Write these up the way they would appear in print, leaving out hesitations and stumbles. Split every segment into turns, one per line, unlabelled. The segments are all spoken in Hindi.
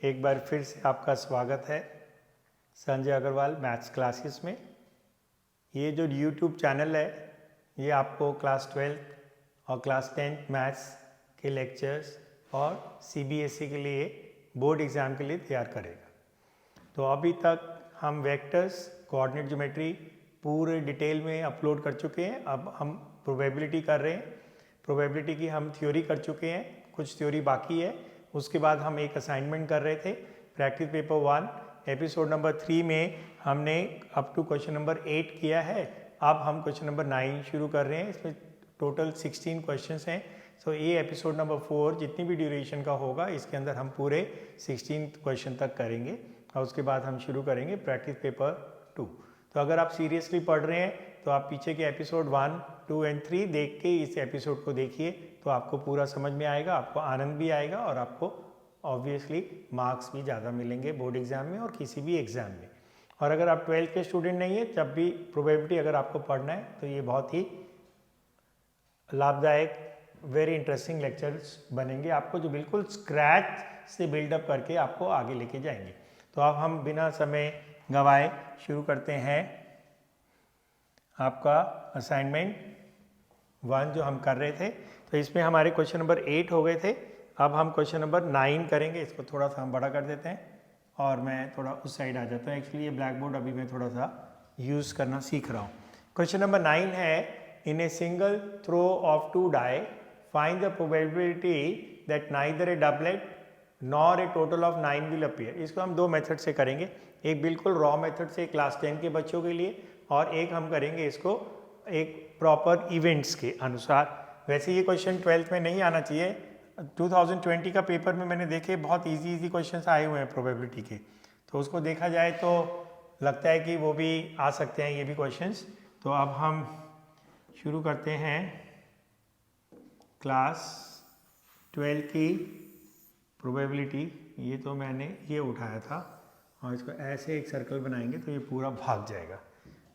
एक बार फिर से आपका स्वागत है संजय अग्रवाल मैथ्स क्लासेस में। ये जो यूट्यूब चैनल है ये आपको क्लास 12 और क्लास 10 मैथ्स के लेक्चर्स और सीबीएसई के लिए बोर्ड एग्ज़ाम के लिए तैयार करेगा। तो अभी तक हम वेक्टर्स, कोऑर्डिनेट ज्योमेट्री पूरे डिटेल में अपलोड कर चुके हैं। अब हम प्रोबेबिलिटी कर रहे हैं। प्रोबेबिलिटी की हम थ्योरी कर चुके हैं, कुछ थ्योरी बाकी है। उसके बाद हम एक असाइनमेंट कर रहे थे प्रैक्टिस पेपर 1 एपिसोड नंबर 3 में हमने अप टू क्वेश्चन नंबर 8 किया है। अब हम क्वेश्चन नंबर 9 शुरू कर रहे हैं। इसमें टोटल 16 क्वेश्चंस हैं। सो ये एपिसोड नंबर 4 जितनी भी ड्यूरेशन का होगा इसके अंदर हम पूरे 16 क्वेश्चन तक करेंगे और उसके बाद हम शुरू करेंगे प्रैक्टिस पेपर 2। तो अगर आप सीरियसली पढ़ रहे हैं तो आप पीछे के एपिसोड 1, 2 एंड 3 देख के इस एपिसोड को देखिए तो आपको पूरा समझ में आएगा, आपको आनंद भी आएगा और आपको ऑब्वियसली मार्क्स भी ज़्यादा मिलेंगे बोर्ड एग्ज़ाम में और किसी भी एग्ज़ाम में। और अगर आप 12th के स्टूडेंट नहीं है तब भी प्रोबेबिलिटी अगर आपको पढ़ना है तो ये बहुत ही लाभदायक, वेरी इंटरेस्टिंग लेक्चर्स बनेंगे आपको, जो बिल्कुल स्क्रैच से बिल्डअप करके आपको आगे लेके जाएंगे। तो अब हम बिना समय गंवाए शुरू करते हैं आपका असाइनमेंट 1 जो हम कर रहे थे। तो इसमें हमारे क्वेश्चन नंबर 8 हो गए थे। अब हम क्वेश्चन नंबर 9 करेंगे। इसको थोड़ा सा हम बड़ा कर देते हैं और मैं थोड़ा उस साइड आ जाता हूँ। एक्चुअली ये ब्लैक बोर्ड अभी मैं थोड़ा सा यूज़ करना सीख रहा हूँ। क्वेश्चन नंबर 9 है, in a single throw of 2 die find the probability that neither a doublet nor a total of 9 will appear. इसको हम 2 मेथड से करेंगे, एक बिल्कुल रॉ मेथड से क्लास 10 के बच्चों के लिए और एक हम करेंगे इसको एक प्रॉपर इवेंट्स के अनुसार। वैसे ये क्वेश्चन 12th में नहीं आना चाहिए। 2020 का पेपर में मैंने देखे बहुत इजी क्वेश्चंस आए हुए हैं प्रोबेबिलिटी के, तो उसको देखा जाए तो लगता है कि वो भी आ सकते हैं ये भी क्वेश्चंस। तो अब हम शुरू करते हैं क्लास 12 की प्रोबेबिलिटी। ये तो मैंने ये उठाया था और इसको ऐसे एक सर्कल बनाएंगे तो ये पूरा भाग जाएगा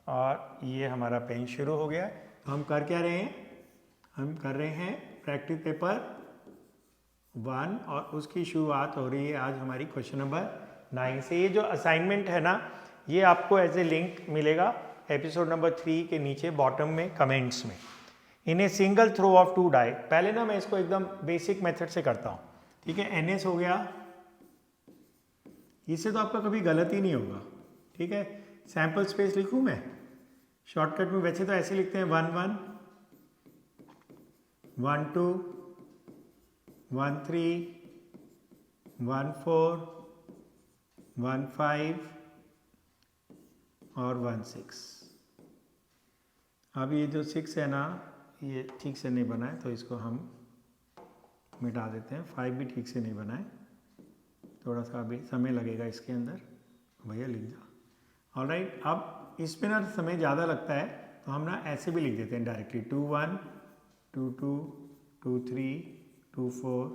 और ये हमारा पेन शुरू हो गया। तो हम कर क्या रहे हैं, हम कर रहे हैं प्रैक्टिस पेपर 1 और उसकी शुरुआत हो रही है आज हमारी क्वेश्चन नंबर 9 से। ये जो असाइनमेंट है ना ये आपको एज ए लिंक मिलेगा एपिसोड नंबर 3 के नीचे बॉटम में कमेंट्स में। In a single throw of 2 die, पहले ना मैं इसको एकदम बेसिक मेथड से करता हूँ, ठीक है। NS हो गया, इससे तो आपका कभी गलत ही नहीं होगा, ठीक है। सैंपल स्पेस लिखूँ मैं शॉर्टकट में, वैसे तो ऐसे लिखते हैं 1 1 1 2 1 3 1 4 1 5 और 1 6। अब ये जो 6 है ना ये ठीक से नहीं बना है तो इसको हम मिटा देते हैं। 5 भी ठीक से नहीं बना है, थोड़ा सा अभी समय लगेगा इसके अंदर, भैया लिख जाओ। ऑलराइट, अब इसमें ना समय ज़्यादा लगता है तो हम ना ऐसे भी लिख देते हैं डायरेक्टली 2 1 2 2 2 3 2 4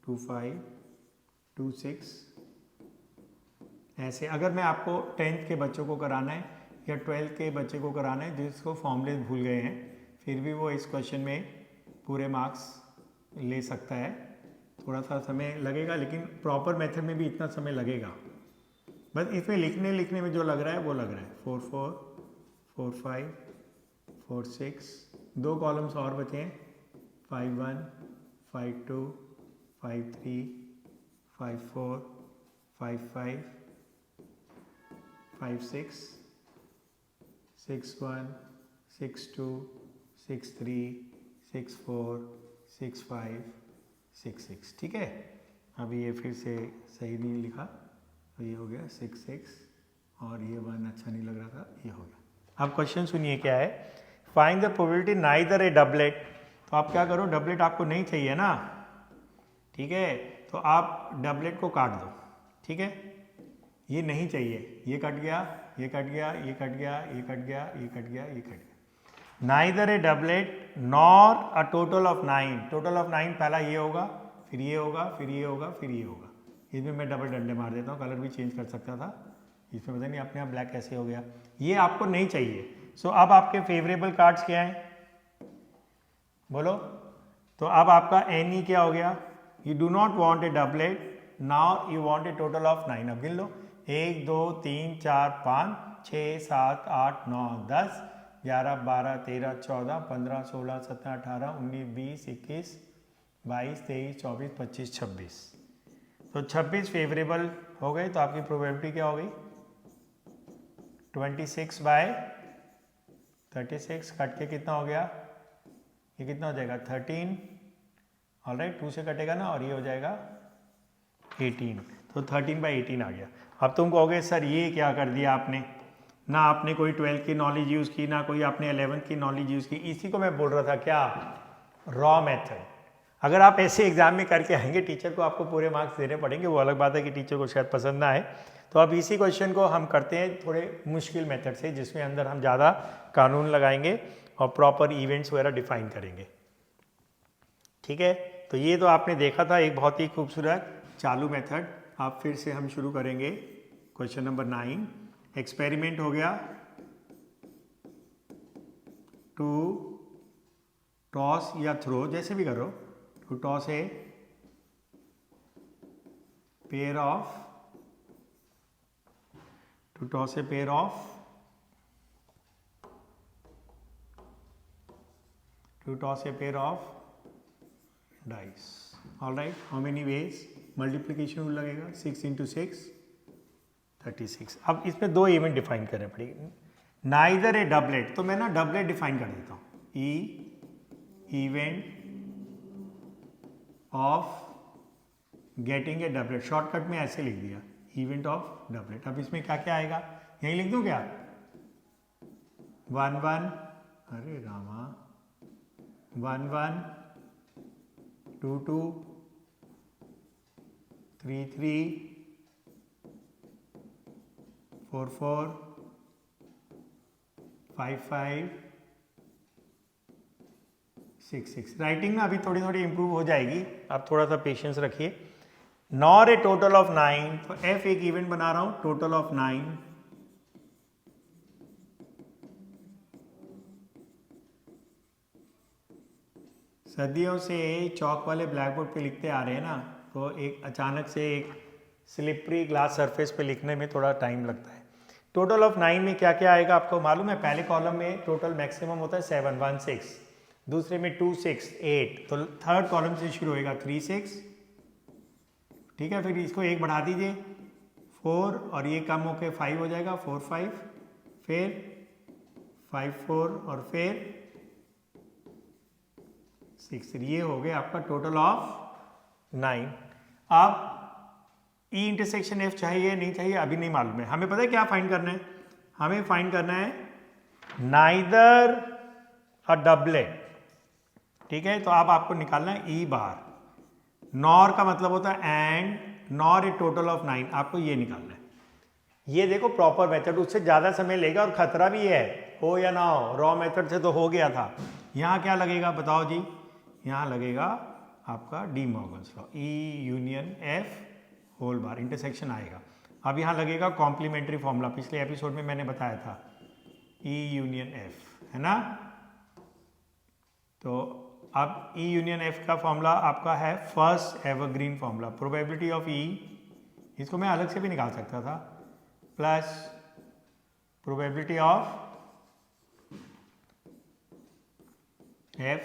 2 5 2 6 ऐसे। अगर मैं आपको 10th के बच्चों को कराना है या 12th के बच्चे को कराना है जिसको फॉर्मूले भूल गए हैं फिर भी वो इस क्वेश्चन में पूरे मार्क्स ले सकता है। थोड़ा सा समय लगेगा लेकिन प्रॉपर मेथड में भी इतना समय लगेगा, बस इसमें लिखने में जो लग रहा है वो लग रहा है। 4 4 4 5 4 6, 2 कॉलम्स और बचे हैं, 5 1 5 2 5 3 5 4 5 5 5 6 6 1 6 2 6 3 6 4 6 5 6 6, ठीक है। अभी ये फिर से सही नहीं लिखा तो ये हो गया 6 6 और ये 1 अच्छा नहीं लग रहा था, ये हो गया। अब क्वेश्चन सुनिए क्या है, find the probability neither a doublet. तो आप क्या करो, डबलेट आपको नहीं चाहिए ना, ठीक है, तो आप डबलेट को काट दो, ठीक है। ये नहीं चाहिए, ये कट गया, ये कट गया, ये कट गया, ये कट गया, ये कट गया, ये कट गया। Neither a doublet nor a total of 9। Total of 9 पहला ये होगा, फिर ये होगा, फिर ये होगा, फिर ये होगा। इसमें मैं डबल डंडे मार देता हूँ, कलर भी चेंज कर सकता था। इसमें पता नहीं अपने आप ब्लैक कैसे हो गया। ये आपको नहीं चाहिए। सो अब आपके फेवरेबल कार्ड्स क्या हैं बोलो। तो अब आपका NE क्या हो गया, you do not want a doublet, now you want a total of 9। अब गिन लो 1 2 3 4 5 6 7 8 9 10 11 12 13 14 15 16 17 18 19 20 21 22 23 24 25 26। तो 26 फेवरेबल हो गए। तो आपकी प्रोबेबिलिटी क्या हो गई 26/36 कट के कितना हो गया, ये कितना हो जाएगा 13। ऑलराइट 2 से कटेगा ना और ये हो जाएगा 18। तो 13/18 आ गया। अब तुम कहोगे सर ये क्या कर दिया आपने, ना आपने कोई 12 की नॉलेज यूज़ की ना कोई आपने 11 की नॉलेज यूज़ की। इसी को मैं बोल रहा था क्या, रॉ मेथड। अगर आप ऐसे एग्जाम में करके आएंगे टीचर को आपको पूरे मार्क्स देने पड़ेंगे, वो अलग बात है कि टीचर को शायद पसंद ना आए। तो अब इसी क्वेश्चन को हम करते हैं थोड़े मुश्किल मेथड से, जिसमें अंदर हम ज़्यादा कानून लगाएंगे और प्रॉपर इवेंट्स वगैरह डिफाइन करेंगे। ठीक है, तो ये तो आपने देखा था एक बहुत ही खूबसूरत चालू मेथड। आप फिर से हम शुरू करेंगे क्वेश्चन नंबर 9। एक्सपेरिमेंट हो गया, टू टॉस या थ्रो जैसे भी करो, to toss a pair of dice. All right, how many ways? Multiplication rule लगेगा 6 × 6 36। अब इसमें दो इवेंट डिफाइन करने पड़ेंगे। नाइदर ए डबलेट, तो मैं ना डबलेट डिफाइन कर देता हूँ, event of getting a doublet. Shortcut में ऐसे लिख दिया इवेंट ऑफ डबलेट। अब इसमें क्या क्या आएगा, यही लिख दूँ क्या 1 1, अरे रामा 1 1 2 2 3 3 4 4 5 5 6 6। राइटिंग ना अभी थोड़ी थोड़ी इंप्रूव हो जाएगी, आप थोड़ा सा पेशेंस रखिए। नॉर ए टोटल ऑफ 9, तो F एक इवेंट बना रहा हूं, टोटल ऑफ 9। सदियों से चौक वाले ब्लैक बोर्ड पे लिखते आ रहे हैं ना, तो एक अचानक से एक स्लिपरी ग्लास सरफेस पे लिखने में थोड़ा टाइम लगता है। टोटल ऑफ 9 में क्या क्या आएगा आपको मालूम है। पहले कॉलम में टोटल मैक्सिमम होता है 7 1 6, दूसरे में 2 6 8, तो थर्ड कॉलम से शुरू होएगा 3 6। ठीक है, फिर इसको एक बढ़ा दीजिए 4 और ये कम होके 5 हो जाएगा 4 5, फिर 5 4 और फिर 6। ये हो गया आपका टोटल ऑफ 9। अब E इंटरसेक्शन F चाहिए नहीं चाहिए अभी नहीं मालूम है। हमें पता है क्या फाइंड करना है, हमें फाइंड करना है नाइदर अ डबलेट। ठीक है, तो अब आपको निकालना है E बार। नॉर का मतलब होता है and, nor a total of 9, आपको ये निकालना है। ये देखो प्रॉपर मेथड, उससे ज़्यादा समय लेगा और खतरा भी है, हो या ना हो। रॉ मेथड से तो हो गया था। यहाँ क्या लगेगा बताओ जी, यहाँ लगेगा आपका De Morgan's law, E union F whole bar, intersection आएगा। अब यहाँ लगेगा कॉम्प्लीमेंट्री फॉर्मूला, पिछले एपिसोड में मैंने बताया था E यूनियन F, है ना। तो अब E यूनियन F का फॉर्मूला आपका है first evergreen formula, probability of E, इसको मैं अलग से भी निकाल सकता था, plus probability of F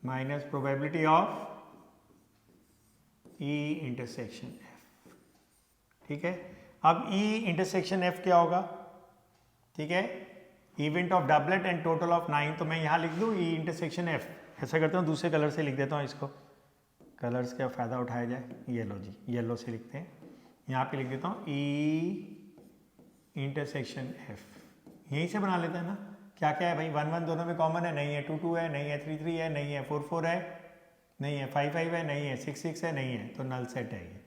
minus probability of E intersection F। ठीक है, अब E इंटरसेक्शन F क्या होगा, ठीक है, event of doublet and total of 9, तो मैं यहाँ लिख दूँ E इंटरसेक्शन F। ऐसा करता हूँ दूसरे कलर से लिख देता हूँ इसको, कलर्स का फ़ायदा उठाया जाए। येलो जी, येलो से लिखते हैं, यहाँ पे लिख देता हूँ E इंटरसेक्शन F। यहीं से बना लेते हैं ना। क्या क्या है भाई, 1 1 दोनों में कॉमन है, नहीं है, 2 2 है, नहीं है, 3 3 है, नहीं है, 4 4 है, नहीं है, 5 5 है, नहीं है, 6 6 है, नहीं है, तो नल सेट है ये।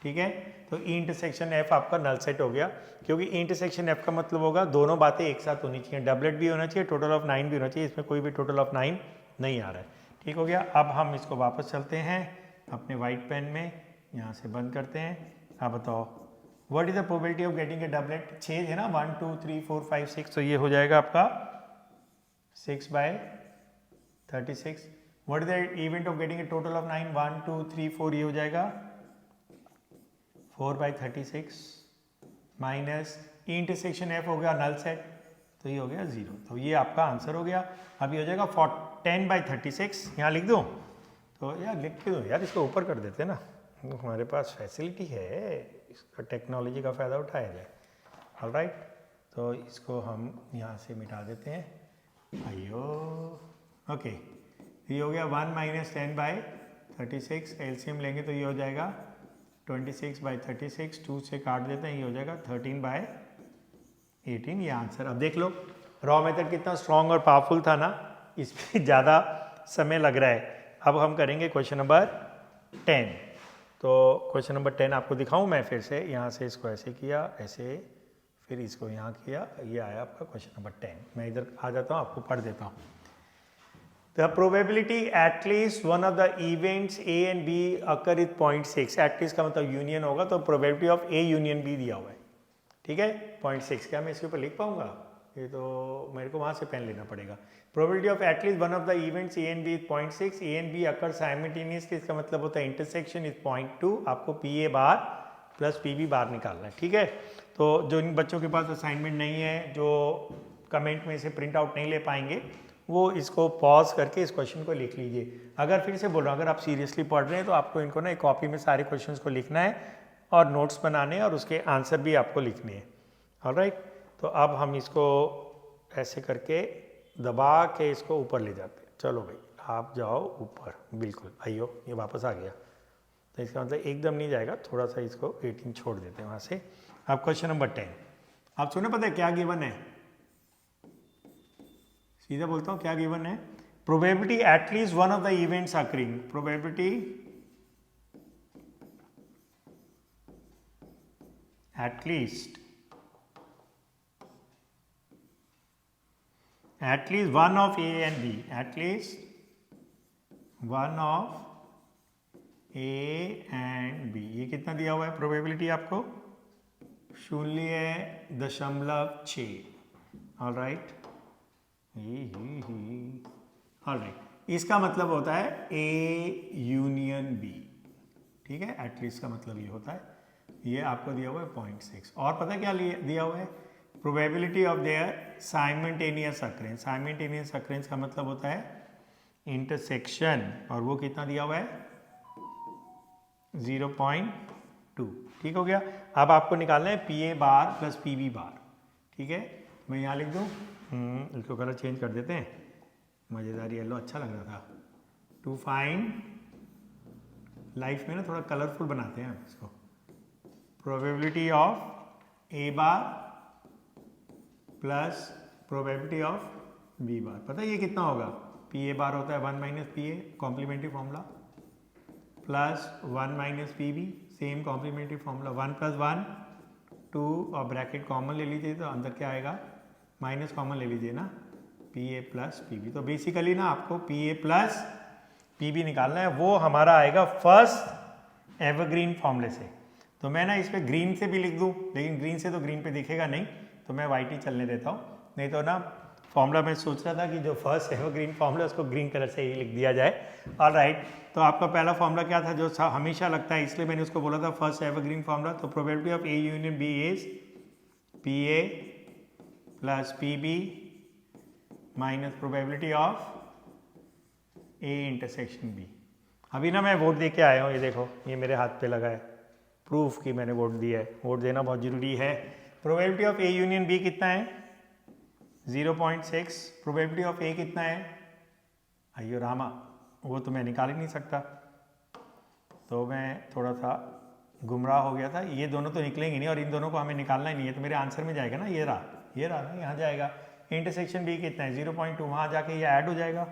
ठीक है, तो E इंटरसेक्शन F आपका नल सेट हो गया, क्योंकि E इंटरसेक्शन F का मतलब होगा दोनों बातें एक साथ होनी चाहिए, डबलेट भी होना चाहिए, टोटल ऑफ 9 भी होना चाहिए। इसमें कोई भी टोटल ऑफ 9 नहीं आ रहा है। ठीक हो गया। अब हम इसको वापस चलते हैं अपने वाइट पेन में, यहाँ से बंद करते हैं। आप बताओ what is the probability of getting a doublet? 6 है ना, 1 2 3 4 5 6, तो ये हो जाएगा आपका 6/36। What is the event of getting a total of 9? 1 2 3 4, ये हो जाएगा 4/36 माइनस ई इंटरसेक्शन एफ हो गया नल सेट, तो ये हो गया 0। तो ये आपका आंसर हो गया। अब ये हो जाएगा 10/36, यहाँ लिख दूँ? तो यार लिख के दो यार, इसको ऊपर कर देते ना, हमारे पास फैसिलिटी है, इसका टेक्नोलॉजी का फ़ायदा उठाया जाए। ऑलराइट, तो इसको हम यहाँ से मिटा देते हैं। आइयो, ओके, ये हो गया 1 - 10/36, एलसीएम लेंगे तो ये हो जाएगा 26/36, 2 से काट देते हैं, ये हो जाएगा 13/18, ये आंसर। अब देख लो रॉ मेथड कितना स्ट्रॉन्ग और पावरफुल था ना, इस पर ज़्यादा समय लग रहा है। अब हम करेंगे क्वेश्चन नंबर 10। तो क्वेश्चन नंबर 10 आपको दिखाऊं मैं फिर से, यहाँ से इसको ऐसे किया, ऐसे, फिर इसको यहाँ किया, ये आया आपका क्वेश्चन नंबर 10। मैं इधर आ जाता हूँ, आपको पढ़ देता हूँ। The probability at least one of the events A and B occur is 0.6। At least का मतलब यूनियन होगा, तो probability of A union B दिया हुआ है, ठीक है, 0.6। क्या मैं इसके ऊपर लिख पाऊंगा? ये तो मेरे को वहाँ से पेन लेना पड़ेगा। Probability of at least one of the events A and B is 0.6, A and B occur simultaneously, इसका मतलब होता है इंटरसेक्शन इज 0.2। आपको P A bar plus P B bar निकालना है, ठीक है। तो जो इन बच्चों के पास असाइनमेंट नहीं है, जो कमेंट में से प्रिंट आउट नहीं ले पाएंगे, वो इसको पॉज करके इस क्वेश्चन को लिख लीजिए। अगर फिर से बोल रहा हूँ, अगर आप सीरियसली पढ़ रहे हैं तो आपको इनको ना एक कॉपी में सारे क्वेश्चंस को लिखना है और नोट्स बनाने हैं और उसके आंसर भी आपको लिखने हैं। ऑलराइट, तो अब हम इसको ऐसे करके दबा के इसको ऊपर ले जाते हैं। चलो भाई आप जाओ ऊपर, बिल्कुल, आइयो, ये वापस आ गया। तो इसका मतलब एकदम नहीं जाएगा, थोड़ा सा इसको 18 छोड़ देते हैं वहाँ से। अब क्वेश्चन नंबर 10 आप सुने, पता है क्या गिवन है? सीधा बोलता हूँ, क्या गिवन है? Probability at least one of the events occurring, probability at least one of A and B, at least one of A and B, ये कितना दिया हुआ है प्रोबेबिलिटी आपको? 0.6। ऑलराइट, ऑलराइट, इसका मतलब होता है A यूनियन B, ठीक है। एटलीस्ट का मतलब ये होता है, ये आपको दिया हुआ है 0.6। और पता है क्या दिया हुआ है? Probability of their simultaneous occurrence. Simultaneous occurrence का मतलब होता है इंटरसेक्शन, और वो कितना दिया हुआ है? 0.2, ठीक हो गया। अब आपको निकालना है P A bar plus P B bar, ठीक है। मैं यहाँ लिख दूँ, इसको कलर चेंज कर देते हैं, मज़ेदार येलो अच्छा लग रहा था। टू फाइंड, लाइफ में ना थोड़ा कलरफुल बनाते हैं इसको। Probability of A bar plus probability of B bar. पता है ये कितना होगा? पी ए बार होता है 1 - P A, complementary formula, plus 1 - P B, same complementary formula, 1 + 1 2, और ब्रैकेट कॉमन ले लीजिए तो अंदर क्या आएगा? माइनस कॉमन ले लीजिए ना, P A plus P B. तो बेसिकली ना आपको P A plus P B निकालना है, वो हमारा आएगा फर्स्ट एवरग्रीन फॉर्मूले से। तो मैं ना इस पर ग्रीन से भी लिख दूँ, लेकिन ग्रीन से तो ग्रीन पे दिखेगा नहीं, तो मैं वाइट ही चलने देता हूँ। नहीं तो ना फॉर्मूला मैं सोच रहा था कि जो फर्स्ट एवरग्रीन फॉर्मूला उसको ग्रीन कलर से ही लिख दिया जाए। ऑलराइट, तो आपका पहला फॉर्मूला क्या था जो हमेशा लगता है, इसलिए मैंने उसको बोला था फर्स्ट एवरग्रीन फॉर्मूला। तो probability of A union B is P A plus P B minus probability of A intersection B. अभी ना मैं वोट दे के आया हूँ, ये देखो, ये मेरे हाथ पे लगा है, प्रूफ कि मैंने वोट दिया है। वोट देना बहुत ज़रूरी है। Probability of A union B कितना है? 0.6। प्रोबेबिलिटी ऑफ ए कितना है? अयो रामा, वो तो मैं निकाल ही नहीं सकता, तो मैं थोड़ा सा गुमराह हो गया था। ये दोनों तो निकलेंगे नहीं, और इन दोनों को हमें निकालना ही नहीं है, तो मेरे आंसर में जाएगा ना, ये रहा ना, यहाँ जाएगा। इंटरसेक्शन बी कितना है? 0.2, वहाँ जाके ये ऐड हो जाएगा।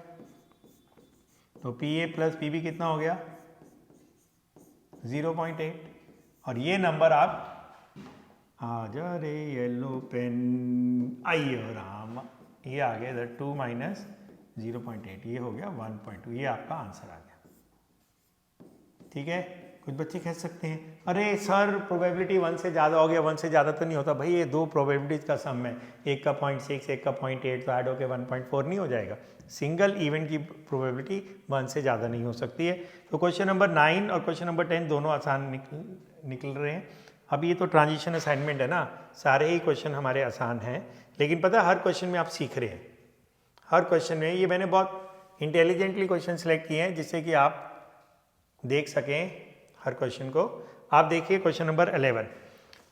तो P A plus P B कितना हो गया? 0.8। और ये नंबर आप आजा रे येलो पेन, आइयो राम, ये आ गया इधर 2 - 0.8, ये हो गया 1.2, ये आपका आंसर आ गया, ठीक है। कुछ बच्चे कह सकते हैं अरे सर प्रोबेबिलिटी 1 से ज़्यादा हो गया, 1 से ज़्यादा तो नहीं होता भाई, ये दो प्रोबेबिलिटीज़ का सम है, एक का 0.6 एक का 0.8, तो ऐड होकर 1.4 नहीं हो जाएगा। सिंगल इवेंट की प्रोबेबिलिटी 1 से ज़्यादा नहीं हो सकती है। तो क्वेश्चन नंबर 9 और क्वेश्चन नंबर 10 दोनों आसान निकल रहे हैं। अब ये तो ट्रांजिशन असाइनमेंट है ना, सारे ही क्वेश्चन हमारे आसान हैं, लेकिन पता है हर क्वेश्चन में आप सीख रहे हैं, हर क्वेश्चन में। ये मैंने बहुत इंटेलिजेंटली क्वेश्चन सेलेक्ट किए हैं जिससे कि आप देख सकें हर क्वेश्चन को। आप देखिए question number 11,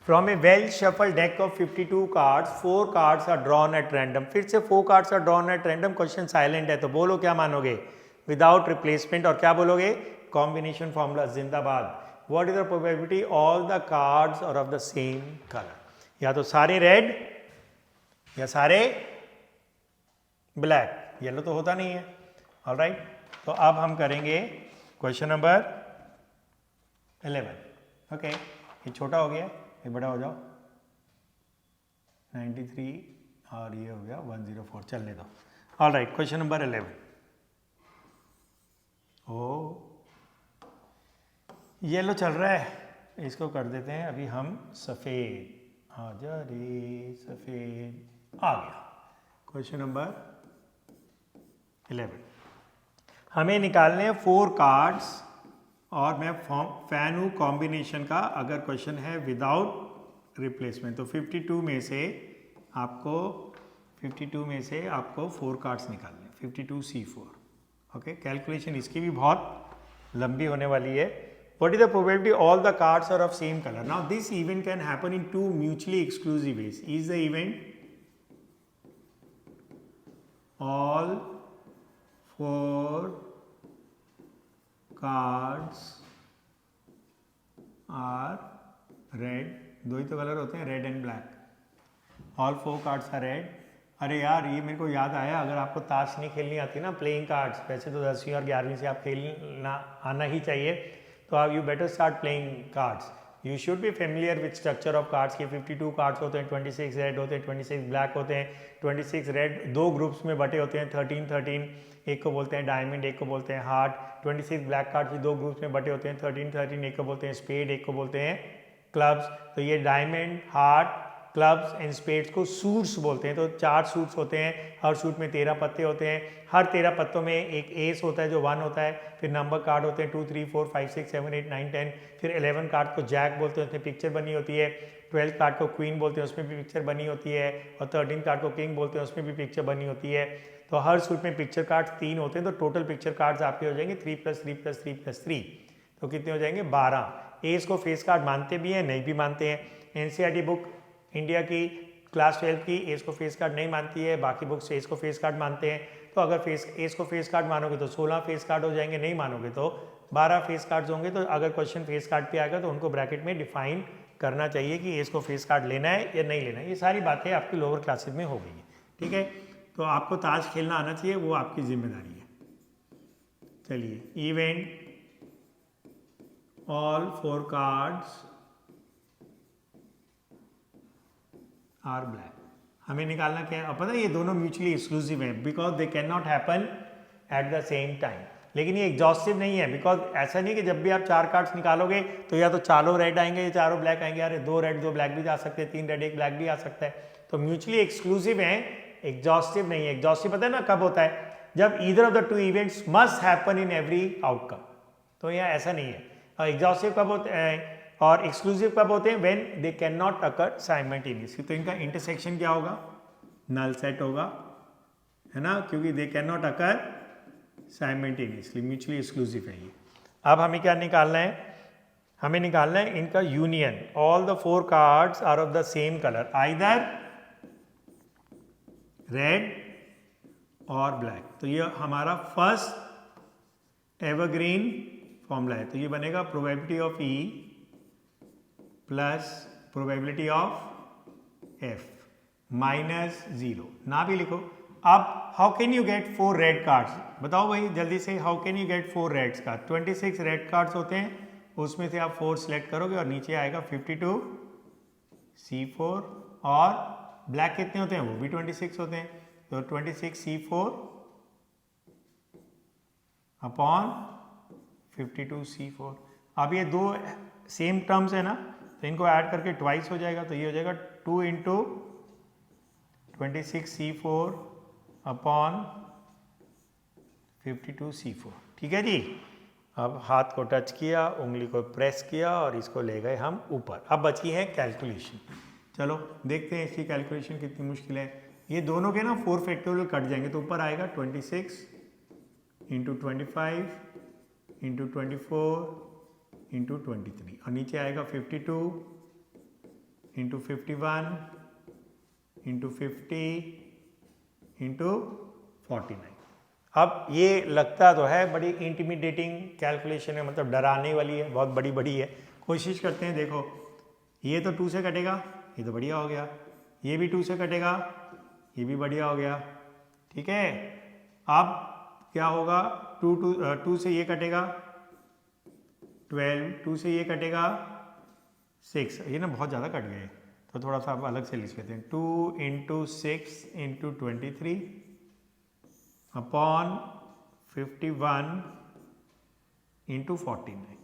from a well shuffle deck of 52 cards 4 cards are drawn at random. फिर से 4 cards are drawn at random, question silent है, तो बोलो क्या मानोगे, विदाउट रिप्लेसमेंट, और क्या बोलोगे, कॉम्बिनेशन फॉर्मूला जिंदाबाद। What is the probability all the cards are of the same colour, या तो सारे रेड या सारे ब्लैक, येलो तो होता नहीं है। ऑलराइट, तो अब हम करेंगे क्वेश्चन नंबर 11। ओके, ये छोटा हो गया, ये बड़ा हो जाओ, 93 और ये हो गया 104, चलने दो। Alright, question number 11। ओ येलो चल रहा है, इसको कर देते हैं अभी हम सफ़ेद, आ जा रे सफ़ेद, आ गया। क्वेश्चन नंबर 11, हमें निकालने हैं 4 कार्ड्स, और मैं फैन हूँ कॉम्बिनेशन का। अगर क्वेश्चन है विदाउट रिप्लेसमेंट तो 52 में से आपको 4 कार्ड्स निकालने, 52C4। ओके, कैलकुलेशन इसकी भी बहुत लंबी होने वाली है। What is the probability all the cards are of same color? Now this event can happen in 2 mutually exclusive ways. Is the event all 4 cards are red? दो ही तो कलर होते हैं, red and black. All 4 cards are red. अरे यार ये मेरे को याद आया, अगर आपको ताश नहीं खेलनी आती ना, प्लेइंग कार्ड्स, वैसे तो 10वीं और 11वीं से आप खेलना आना ही चाहिए, तो आप you better start playing cards. You should be familiar with structure of cards के 52 कार्ड्स होते हैं, 26 रेड होते हैं, 26 ब्लैक होते हैं। 26 रेड दो ग्रुप्स में बटे होते हैं, 13 एक को बोलते हैं डायमंड, एक को बोलते हैं हार्ट। 26 ब्लैक कार्ड्स भी दो ग्रुप्स में बटे होते हैं, 13 एक को बोलते हैं स्पेड, एक को बोलते हैं क्लब्स। तो ये diamond, heart, clubs and spades को सूट्स बोलते हैं। तो 4 सूट्स होते हैं, हर सूट में 13 पत्ते होते हैं, हर 13 पत्तों में एक एस होता है जो 1 होता है, फिर नंबर कार्ड होते हैं 2 3 4 5 6 7 8 9 10, फिर 11 कार्ड को जैक बोलते हैं, उसमें पिक्चर बनी होती है। 12 कार्ड को क्वीन बोलते हैं, उसमें भी पिक्चर बनी होती है, और 13 कार्ड को किंग बोलते हैं, उसमें भी पिक्चर बनी होती है। तो हर सूट में पिक्चर कार्ड 3 होते हैं, तो टोटल पिक्चर कार्ड्स आपके हो जाएंगे 3 + 3 + 3 + 3, तो कितने हो जाएंगे 12। एस को फेस कार्ड मानते भी हैं, नहीं भी मानते हैं। एनसीईआरटी बुक इंडिया की क्लास 12 की एस को फेस कार्ड नहीं मानती है, बाकी बुक्स एस को फेस कार्ड मानते हैं। तो अगर एस को फेस कार्ड मानोगे तो 16 फेस कार्ड हो जाएंगे, नहीं मानोगे तो 12 फेस कार्ड्स होंगे। तो अगर क्वेश्चन फेस कार्ड पे आएगा तो उनको ब्रैकेट में डिफाइन करना चाहिए कि एस को फेस कार्ड लेना है या नहीं लेना है। ये सारी बातें आपकी लोअर क्लासेज में हो गई है, ठीक है। तो आपको ताश खेलना आना चाहिए, वो आपकी जिम्मेदारी है। चलिए, event all 4 cards are black, हमें निकालना क्या है। अब पता है ये दोनों म्यूचुअली एक्सक्लूसिव हैं, because they can not happen at the same time. लेकिन ये एग्जॉस्टिव नहीं है, बिकॉज ऐसा नहीं कि जब भी आप 4 कार्ड्स निकालोगे तो या तो चारों रेड आएंगे या चारों ब्लैक आएंगे। अरे 2 रेड 2 ब्लैक भी आ सकते हैं, 3 रेड 1 ब्लैक भी आ सकता है। तो म्यूचुअली एक्सक्लूसिव हैं, एग्जॉस्टिव नहीं है। एग्जॉस्टिव पता है ना कब होता है, जब either of the 2 events must happen in every outcome. तो यहाँ ऐसा नहीं है। एग्जॉस्टिव कब होता है और एक्सक्लूसिव कब होते हैं, when they can not occur simultaneously. तो इनका इंटरसेक्शन क्या होगा, नल सेट होगा, है ना, क्योंकि दे can not occur simultaneously, mutually exclusive है ये। अब हमें क्या निकालना है, हमें निकालना है इनका union. All the 4 cards are of the same colour, either red और ब्लैक। तो ये हमारा फर्स्ट एवरग्रीन फॉर्मूला है। तो ये बनेगा probability of E plus probability of F minus 0, ना भी लिखो। अब how can you get 4 red cards, बताओ भाई जल्दी से, how can you get 4 reds card. 26 red cards होते हैं, उसमें से आप 4 सेलेक्ट करोगे और नीचे आएगा 52C4, और ब्लैक कितने होते हैं, वो भी 26 होते हैं। तो 26C4 अपॉन 52C4, अब ये दो सेम टर्म्स है ना, तो इनको ऐड करके ट्वाइस हो जाएगा, तो ये हो जाएगा 2 इंटू 26C4 अपॉन 52C4। ठीक है जी। अब हाथ को टच किया, उंगली को प्रेस किया और इसको ले गए हम ऊपर। अब बची है कैलकुलेशन। चलो देखते हैं इसकी कैलकुलेशन कितनी मुश्किल है। ये दोनों के ना 4 फैक्टोरियल कट जाएंगे, तो ऊपर आएगा 26 इंटू 25 इंटू 24 इंटू 23 और नीचे आएगा 52 इंटू 51 इंटू 50 इंटू 49। अब ये लगता तो है बड़ी इंटिमिडेटिंग कैलकुलेशन है, मतलब डराने वाली है, बहुत बड़ी बड़ी है। कोशिश करते हैं। देखो ये तो 2 से कटेगा, ये तो बढ़िया हो गया। ये भी 2 से कटेगा, ये भी बढ़िया हो गया। ठीक है, अब क्या होगा, 2 से ये कटेगा 12, 2 से ये कटेगा 6, ये ना बहुत ज़्यादा कट गए, तो थोड़ा सा आप अलग से लिख लेते हैं। 2 इंटू 6 इंटू 23 अपॉन 51 इंटू 49।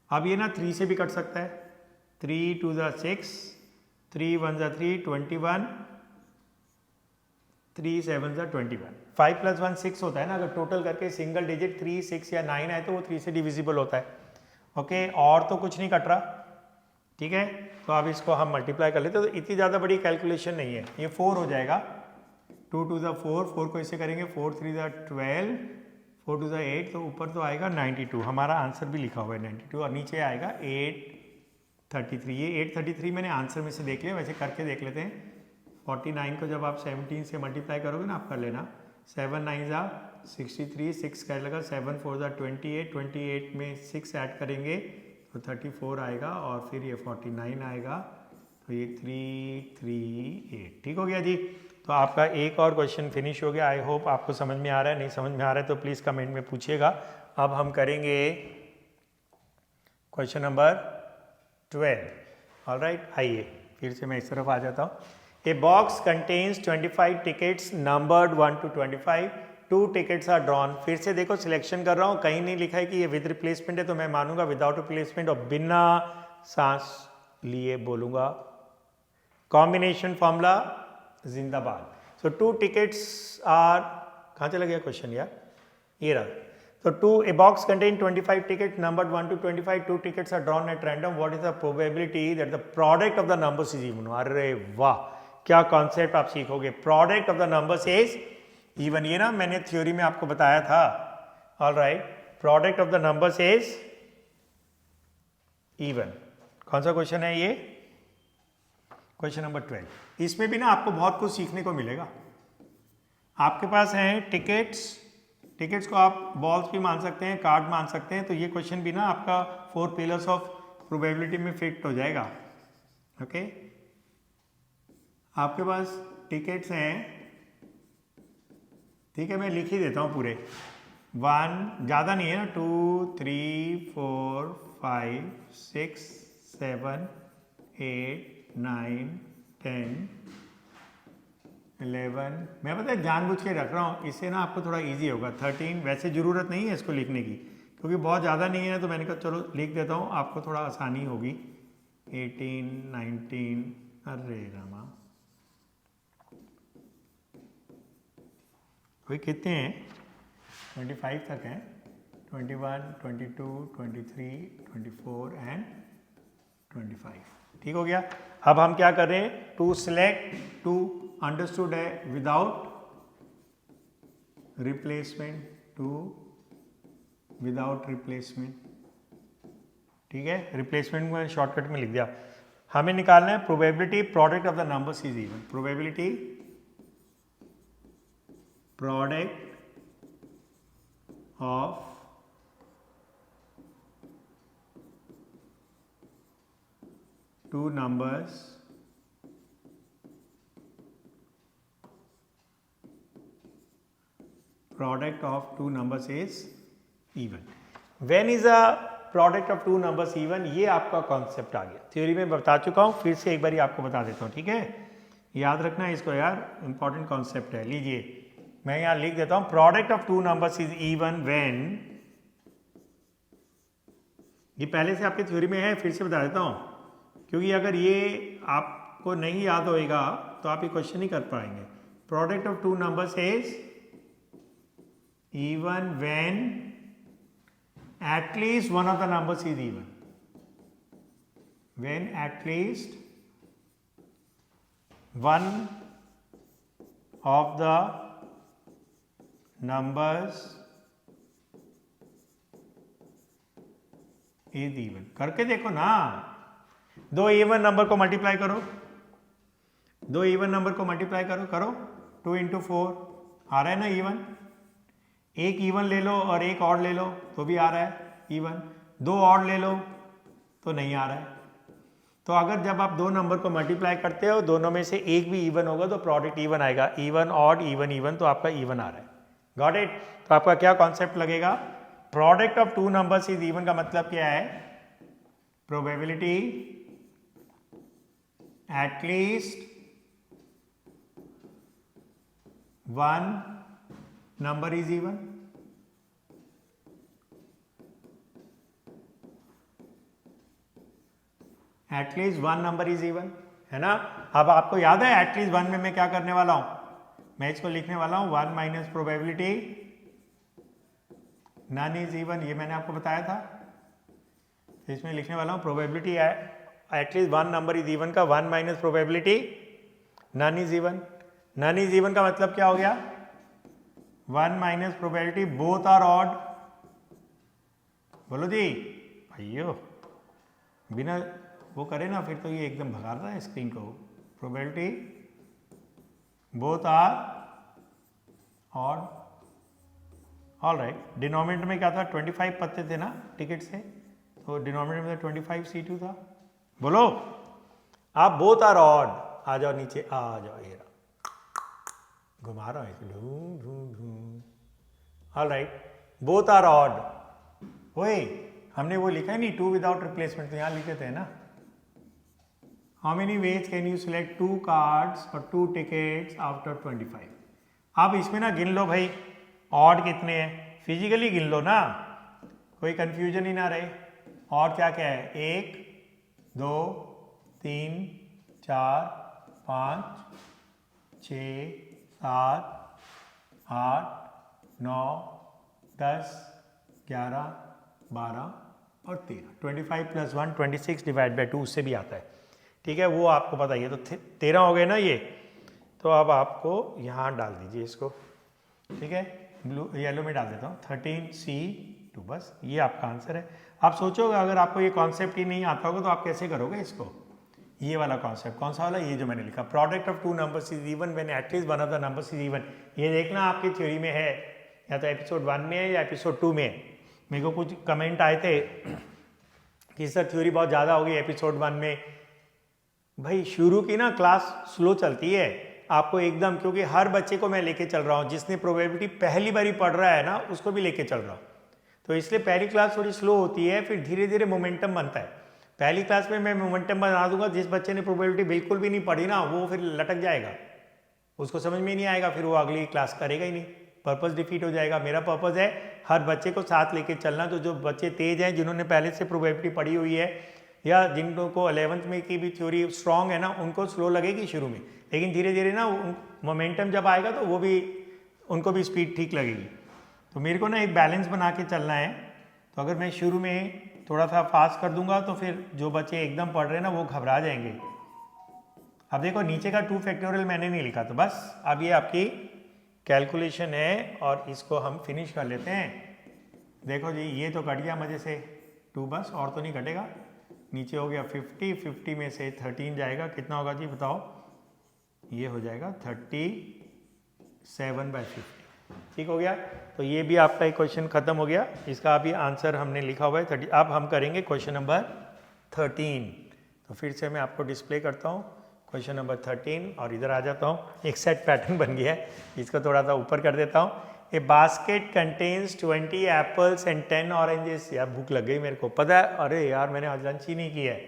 अब ये ना 3 से भी कट सकता है। 3 2 ज़ा 6, 3 1 ज़ा 3, 21, 3 7 ज़ा 21। 5 + 1 6 होता है ना। अगर टोटल करके सिंगल डिजिट 3 6 या 9 आए तो वो 3 से डिविजिबल होता है। ओके, और तो कुछ नहीं कट रहा। ठीक है, तो अब इसको हम मल्टीप्लाई कर लेते हैं, तो इतनी ज़्यादा बड़ी कैलकुलेशन नहीं है। ये 4 हो जाएगा। 2 2 ज़ा 4, 4 को इससे करेंगे 4 3 ज़ा 12, 4 2 ज़ा 8, तो ऊपर तो आएगा 92। हमारा आंसर भी लिखा हुआ है 92, और नीचे आएगा 833। ये 833 मैंने आंसर में से देख लिया, वैसे करके देख लेते हैं। 49 को जब आप 17 से मल्टीप्लाई करोगे ना, आप कर लेना। 7 9 ज़ा 63, 6 कर लगा, 7 4 ज़ा 28, 28 में 6 ऐड करेंगे तो 34 आएगा, और फिर ये 49 आएगा, तो ये 338। ठीक हो गया जी। तो आपका एक और क्वेश्चन फिनिश हो गया। आई होप आपको समझ में आ रहा है। नहीं समझ में आ रहा है तो प्लीज़ कमेंट में पूछिएगा। अब हम करेंगे क्वेश्चन नंबर 12। ऑलराइट, आइए फिर से मैं इस तरफ आ जाता हूँ। A box contains 25 tickets numbered 1 to 25। 2 tickets are drawn. फिर से देखो सिलेक्शन कर रहा हूँ, कहीं नहीं लिखा है कि ये विद रिप्लेसमेंट है, तो मैं मानूंगा विदाउट रिप्लेसमेंट और बिना सांस लिए बोलूँगा। कॉम्बिनेशन फॉर्मूला जिंदाबाद। सो 2 टिकट्स आर, कहाँ चला गया क्वेश्चन यार, ये रहा। So a box contain 25 tickets numbered 1 to 25. 2 tickets are drawn at random. What is the probability that the product of the numbers is even? अरे वाह, क्या कॉन्सेप्ट आप सीखोगे। Product of the numbers is even. ये ना मैंने थ्योरी में आपको बताया था। Alright, product of the numbers is even. कौन सा क्वेश्चन है ये? Question number 12। इसमें भी ना आपको बहुत कुछ सीखने को मिलेगा। आपके पास हैं टिकट्स, टिकट्स को आप बॉल्स भी मान सकते हैं, कार्ड मान सकते हैं। तो ये क्वेश्चन भी ना आपका 4 पिलर्स ऑफ प्रोबेबिलिटी में फिट हो जाएगा। ओके, आपके पास टिकट्स हैं, ठीक है, मैं लिख ही देता हूँ पूरे। 1, ज़्यादा नहीं है ना, 2 3 4 5 6 7 8 9 10 11। मैं पता है जानबूझ के रख रहा हूँ, इससे ना आपको थोड़ा इजी होगा। 13, वैसे ज़रूरत नहीं है इसको लिखने की क्योंकि बहुत ज़्यादा नहीं है, तो मैंने कहा चलो लिख देता हूँ, आपको थोड़ा आसानी होगी। 18 19, अरे रामा, कोई कितने हैं? 25 तक हैं। 21 22 23 24 एंड 25। ठीक हो गया। अब हम क्या कर रहे हैं? टू सिलेक्ट, टू अंडरस्टूड है without replacement, to without replacement. ठीक है, रिप्लेसमेंट में शॉर्टकट में लिख दिया। हमें निकालना है probability product of the numbers is even. Probability product of two numbers product of two numbers is even. When is a product of two numbers even? ये आपका कॉन्सेप्ट आ गया। थ्योरी में बता चुका हूँ, फिर से एक बार आपको बता देता हूँ। ठीक है, याद रखना है इसको यार, इंपॉर्टेंट कॉन्सेप्ट है। लीजिए मैं यहाँ लिख देता हूँ, product of two numbers is even when ये पहले से आपके थ्योरी में है, फिर से बता देता हूँ, क्योंकि अगर ये आपको नहीं याद होएगा तो आप ये क्वेश्चन नहीं कर पाएंगे। Product of two numbers is even when at least one of the numbers is even. When at least one of the numbers is even. करके देखो ना, दो इवन नंबर को मल्टीप्लाई करो, दो इवन नंबर को मल्टीप्लाई करो, करो 2 into 4 आ रहा है ना इवन। एक इवन ले लो और एक ऑड ले लो तो भी आ रहा है इवन, दो ऑड ले लो तो नहीं आ रहा है। तो अगर जब आप दो नंबर को मल्टीप्लाई करते हो, दोनों में से एक भी इवन होगा तो प्रोडक्ट इवन आएगा। इवन ऑड इवन इवन, तो आपका इवन आ रहा है। Got it? तो आपका क्या कॉन्सेप्ट लगेगा? Product of two numbers is even का मतलब क्या है? Probability at least one number is even. At least one number is even, है ना? अब आपको याद है एटलीस्ट वन में मैं क्या करने वाला हूं? मैं इसको लिखने वाला हूं 1 minus probability none is even. ये मैंने आपको बताया था। तो इसमें लिखने वाला हूं probability at least one number is even का 1 minus probability none is even. None is even का मतलब क्या हो गया? 1 minus probability both are odd. बोलो जी भैया, बिना वो करे ना फिर तो ये एकदम भगा रहा है स्क्रीन को। Probability both are odd. All right, denominator में क्या था? 25 पत्ते थे ना टिकट से, तो डिनोमिनेटर में 25 C2 था। बोलो, आप बोथ आर ऑड। आ जाओ नीचे, आ जाओ, ये घुमा रहा हूँ ढूं ढूं ढूं। All right, both are odd. ओए, हमने वो लिखा है नहीं, 2 विदाउट रिप्लेसमेंट, तो यहाँ लिखे थे ना। How many ways can you select 2 cards और 2 टिकट्स आफ्टर 25? अब इसमें ना गिन लो भाई, ऑड कितने हैं, फिजिकली गिन लो ना, कोई कंफ्यूजन ही ना रहे। और क्या क्या है? 1 2 3 4 5 6 7 8 9 10 11 12 और 13। 25 + 1 26 डिवाइड बाई 2 उससे भी आता है। ठीक है, वो आपको पता ही है। तो 13 हो गए ना ये। तो अब आपको यहाँ डाल दीजिए इसको। ठीक है, ब्लू येलो में डाल देता हूँ 13C2। बस ये आपका आंसर है। आप सोचोगे अगर आपको ये कॉन्सेप्ट ही नहीं आता होगा तो आप कैसे करोगे इसको? ये वाला कॉन्सेप्ट कौन सा वाला? ये जो मैंने लिखा, product of two numbers is even when at least one of the numbers is even. ये देखना आपकी थ्योरी में है, या तो एपिसोड 1 में है या एपिसोड 2 में है। मेरे को कुछ कमेंट आए थे कि सर थ्योरी बहुत ज़्यादा होगी एपिसोड 1 में। भाई शुरू की ना क्लास स्लो चलती है आपको एकदम, क्योंकि हर बच्चे को मैं लेके चल रहा हूँ। जिसने प्रोबेबिलिटी पहली बारी पढ़ रहा है ना, उसको भी लेके चल रहा हूँ। तो इसलिए पहली क्लास थोड़ी स्लो होती है, फिर धीरे धीरे मोमेंटम बनता है। पहली क्लास में मैं मोमेंटम बना दूंगा, जिस बच्चे ने प्रोबेबिलिटी बिल्कुल भी नहीं पढ़ी ना, वो फिर लटक जाएगा, उसको समझ में नहीं आएगा, फिर वो अगली क्लास करेगा ही नहीं, पर्पस डिफीट हो जाएगा। मेरा पर्पस है हर बच्चे को साथ लेके चलना। तो जो बच्चे तेज हैं, जिन्होंने पहले से प्रोबेबिलिटी पढ़ी हुई है, या जिनको 11th में की भी थ्योरी स्ट्रॉन्ग है ना, उनको स्लो लगेगी शुरू में, लेकिन धीरे धीरे ना मोमेंटम जब आएगा तो वो भी, उनको भी स्पीड ठीक लगेगी। तो मेरे को ना एक बैलेंस बना के चलना है। तो अगर मैं शुरू में थोड़ा सा फास्ट कर दूंगा तो फिर जो बच्चे एकदम पढ़ रहे हैं ना, वो घबरा जाएंगे। अब देखो नीचे का 2 फैक्टोरियल मैंने नहीं लिखा, तो बस अब ये आपकी कैलकुलेशन है और इसको हम फिनिश कर लेते हैं। देखो जी, ये तो कट गया मज़े से 2, बस और तो नहीं कटेगा। नीचे हो गया 50, 50 में से 13 जाएगा, कितना होगा जी बताओ? ये हो जाएगा 37/50। ठीक हो गया। तो ये भी आपका एक क्वेश्चन खत्म हो गया। इसका अभी आंसर हमने लिखा हुआ है 30। अब हम करेंगे क्वेश्चन नंबर 13। तो फिर से मैं आपको डिस्प्ले करता हूँ क्वेश्चन नंबर 13, और इधर आ जाता हूँ। एक सेट पैटर्न बन गया है, इसको थोड़ा सा ऊपर कर देता हूँ। ए basket contains 20 apples and 10 oranges. यार भूख लग गई मेरे को, पता है। अरे यार मैंने आज लंच ही नहीं किया है।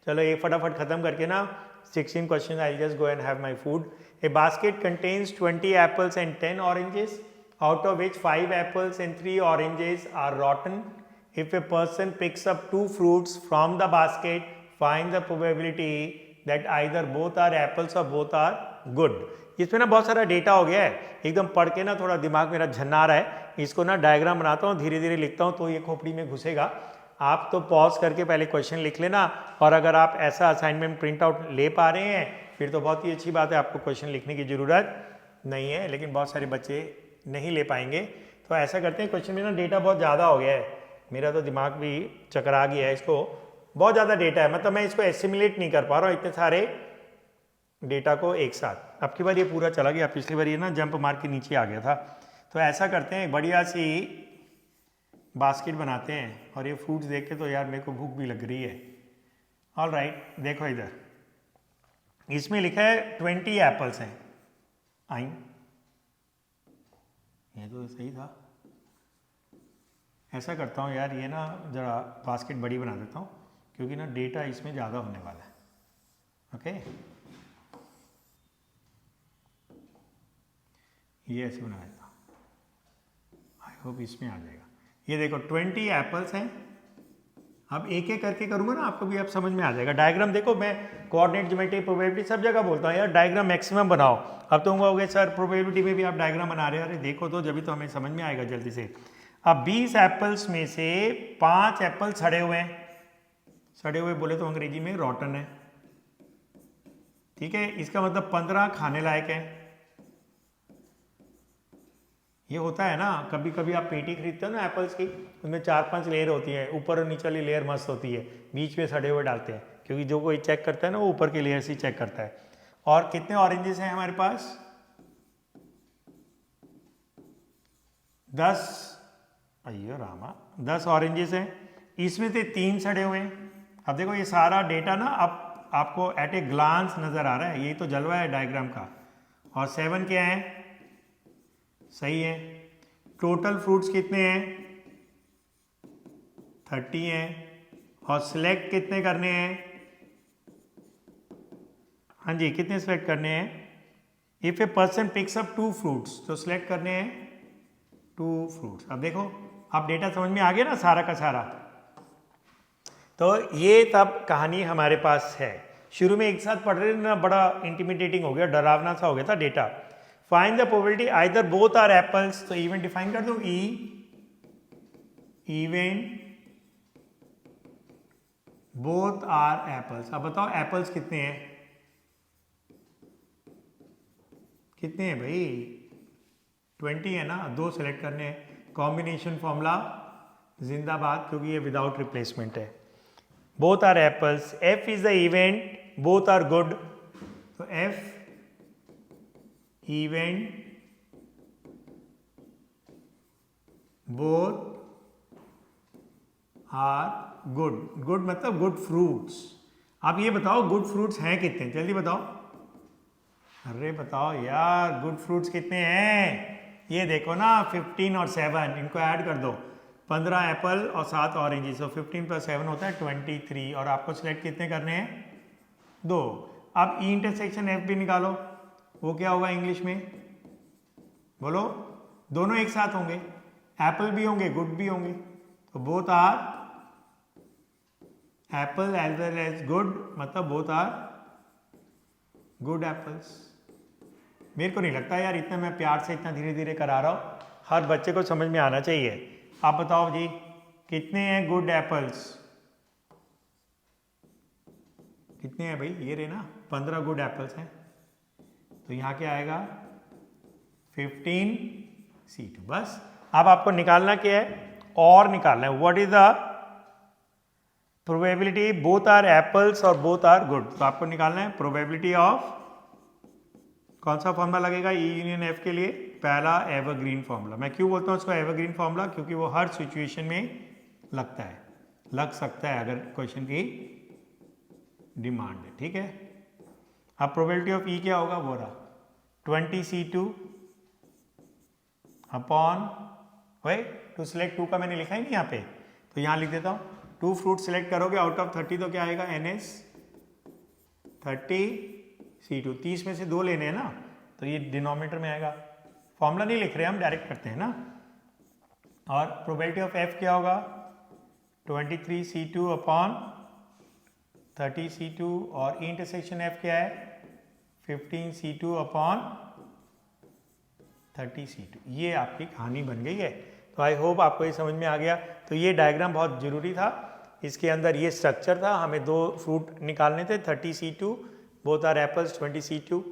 चलो ये फटाफट खत्म करके ना 16 question I just go and have my food. A basket contains 20 apples and 10 oranges, out of which 5 apples and 3 oranges are rotten. If a person picks up 2 fruits from the basket find the probability that either both are apples और बोथ आर गुड। इसमें ना बहुत सारा डेटा हो गया है, एकदम पढ़ के ना थोड़ा दिमाग मेरा झन्ना रहा है। इसको ना डायग्राम बनाता हूँ, धीरे धीरे लिखता हूँ तो ये खोपड़ी में घुसेगा। आप तो पॉज करके पहले क्वेश्चन लिख लेना, और अगर आप ऐसा असाइनमेंट प्रिंट आउट ले पा रहे हैं फिर तो बहुत ही अच्छी बात है, आपको क्वेश्चन लिखने की ज़रूरत नहीं है। लेकिन बहुत सारे बच्चे नहीं ले पाएंगे, तो ऐसा करते हैं, क्वेश्चन में ना डेटा बहुत ज़्यादा हो गया है, मेरा तो दिमाग भी चकरा गया है, इसको बहुत ज़्यादा डेटा है, मतलब मैं इसको एसिमुलेट नहीं कर पा रहा हूँ इतने सारे डेटा को एक साथ। अब की बार ये पूरा चला गया, पिछली बार ये ना जंप मार के नीचे आ गया था। तो ऐसा करते हैं, बढ़िया सी बास्केट बनाते हैं, और ये फ्रूट्स देख के तो यार मेरे को भूख भी लग रही है। ऑल राइट, देखो इधर इसमें लिखा है 20 एप्पल्स हैं। आई ये तो सही था। ऐसा करता हूँ यार, ये ना ज़रा बास्केट बड़ी बना देता हूँ, क्योंकि ना डेटा इसमें ज़्यादा होने वाला है। ओके, ये ऐसे बना देता हूँ, आई होप इसमें आ जाएगा। ये देखो 20 एप्पल्स हैं। अब एक एक करके करूँगा ना, आपको भी अब समझ में आ जाएगा। डायग्राम देखो, मैं कोऑर्डिनेट, ज्योमेट्री, प्रोबेबिलिटी सब जगह बोलता हूँ यार डायग्राम मैक्सिमम बनाओ। अब तुम कहोगे सर प्रोबेबिलिटी में भी आप डायग्राम बना रहे हो, अरे देखो तो जब तो हमें समझ में आएगा जल्दी से। अब 20 एप्पल्स में से 5 एप्पल सड़े हुए हैं। सड़े हुए बोले तो अंग्रेजी में रॉटन है, ठीक है, इसका मतलब 15 खाने लायक है। ये होता है ना, कभी कभी आप पेटी खरीदते हो ना एप्पल्स की, उनमें 4-5 लेयर होती है, ऊपर और नीचे वाली लेयर मस्त होती है, बीच में सड़े हुए डालते हैं, क्योंकि जो कोई चेक करता है ना वो ऊपर की लेयर से चेक करता है। और कितने ऑरेंजेस हैं हमारे पास? 10। अयो रामा, 10 ऑरेंजेस हैं, इसमें से 3 सड़े हुए हैं। अब देखो ये सारा डेटा ना अब आपको एट ए ग्लांस नजर आ रहा है, यही तो जलवा है डायग्राम का। और 7 क्या है? सही है। टोटल फ्रूट्स कितने हैं? 30 हैं। और सिलेक्ट कितने करने हैं? हाँ जी, कितने सिलेक्ट करने हैं? If a person picks up 2 fruits, तो सिलेक्ट करने हैं 2 फ्रूट्स। अब देखो, अब डेटा समझ में आ गया ना सारा का सारा। तो ये तब कहानी हमारे पास है। शुरू में एक साथ पढ़ रहे ना, बड़ा इंटिमिडेटिंग हो गया, डरावना सा हो गया था data. Find the probability either both are apples, तो इवेंट डिफाइन कर दूं, इवेंट बोथ आर एप्पल्स। अब बताओ एप्पल्स कितने हैं? कितने हैं भाई? 20 है ना, 2 सेलेक्ट करने हैं। कॉम्बिनेशन फॉर्मूला जिंदाबाद, क्योंकि ये विदाउट रिप्लेसमेंट है। Both are apples, F is the event, both are good, तो F event both are good. Good मतलब गुड फ्रूट्स। अब ये बताओ गुड फ्रूट्स हैं कितने, जल्दी बताओ। अरे बताओ यार, गुड फ्रूट्स कितने हैं? ये देखो ना, 15 और 7, इनको ऐड कर दो, 15 एप्पल और 7 ऑरेंजेस, तो 15 + 7 होता है 23। और आपको सिलेक्ट कितने करने हैं? 2। अब ई इंटरसेक्शन एफ भी निकालो, वो क्या होगा इंग्लिश में? बोलो, दोनों एक साथ होंगे, एप्पल भी होंगे गुड भी होंगे, तो both are apple as well as good, मतलब बोथ आर गुड एप्पल्स। मेरे को नहीं लगता यार इतना मैं प्यार से इतना धीरे धीरे करा रहा हूँ, हर बच्चे को समझ में आना चाहिए। आप बताओ जी, कितने हैं गुड एप्पल्स? कितने हैं भाई? ये रहे ना, 15 गुड एप्पल्स हैं, तो यहाँ क्या आएगा? 15C2। बस अब आपको निकालना क्या है? और निकालना है what is the probability both are apples और बोथ आर गुड। तो आपको निकालना है प्रोबेबिलिटी ऑफ, कौन सा फॉर्मूला लगेगा ई यूनियन एफ के लिए? पहला एवरग्रीन फॉर्मूला। मैं क्यों बोलता हूँ इसको एवरग्रीन फॉर्मूला? क्योंकि वो हर सिचुएशन में लगता है, लग सकता है अगर क्वेश्चन की डिमांड है, ठीक है। अब प्रोबेबिलिटी ऑफ ई क्या होगा? वो रहा 20C2 अपॉन, वही टू सिलेक्ट 2 का मैंने लिखा ही नहीं यहाँ पे, तो यहाँ लिख देता हूँ 2 फ्रूट सिलेक्ट करोगे आउट ऑफ 30, तो क्या आएगा? NS 30C2। 30 में से 2 लेने हैं ना, तो ये डिनोमिनेटर में आएगा। फॉर्मूला नहीं लिख रहे हम, डायरेक्ट करते हैं ना। और प्रोबेबिलिटी ऑफ एफ क्या होगा? 23C2 अपॉन 30C2 और इंटरसेक्शन F क्या है 15C2 अपॉन 30C2। ये आपकी कहानी बन गई है। तो आई होप आपको ये समझ में आ गया। तो ये डायग्राम बहुत ज़रूरी था। इसके अंदर ये स्ट्रक्चर था, हमें दो फ्रूट निकालने थे 30C2, both are apples 20C2,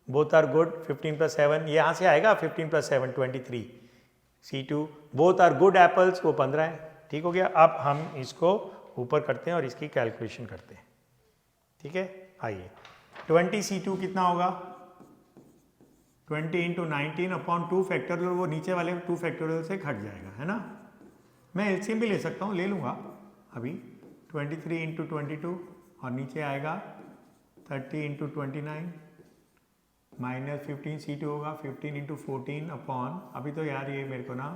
both are good 15 + 7, यहाँ से आएगा 15 + 7 23C2, both are good apples वो 15 है। ठीक हो गया। अब हम इसको ऊपर करते हैं और इसकी कैलकुलेशन करते हैं। ठीक है, आइए 20C2 कितना होगा 20 × 19 अपॉन 2 फैक्टोरियल, वो नीचे वाले 2 फैक्टोरियल से घट जाएगा, है ना। मैं एलसीएम भी ले सकता हूँ, ले लूँगा अभी। 23 × 22 और नीचे आएगा 30 × 29 माइनस 15C2 होगा 15 × 14 अपॉन, अभी तो यार ये मेरे को ना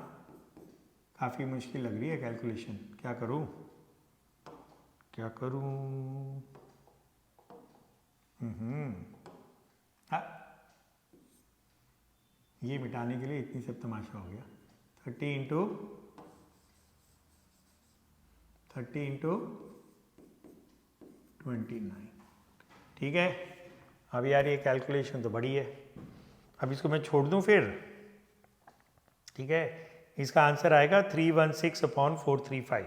काफ़ी मुश्किल लग रही है कैलकुलेशन, क्या करूँ क्या करूँ। हाँ, ये मिटाने के लिए इतनी सब तमाशा हो गया। 30 × 29। ठीक है। अब यार ये कैलकुलेशन तो बड़ी है, अब इसको मैं छोड़ दूं फिर। ठीक है, इसका आंसर आएगा 316 upon 435।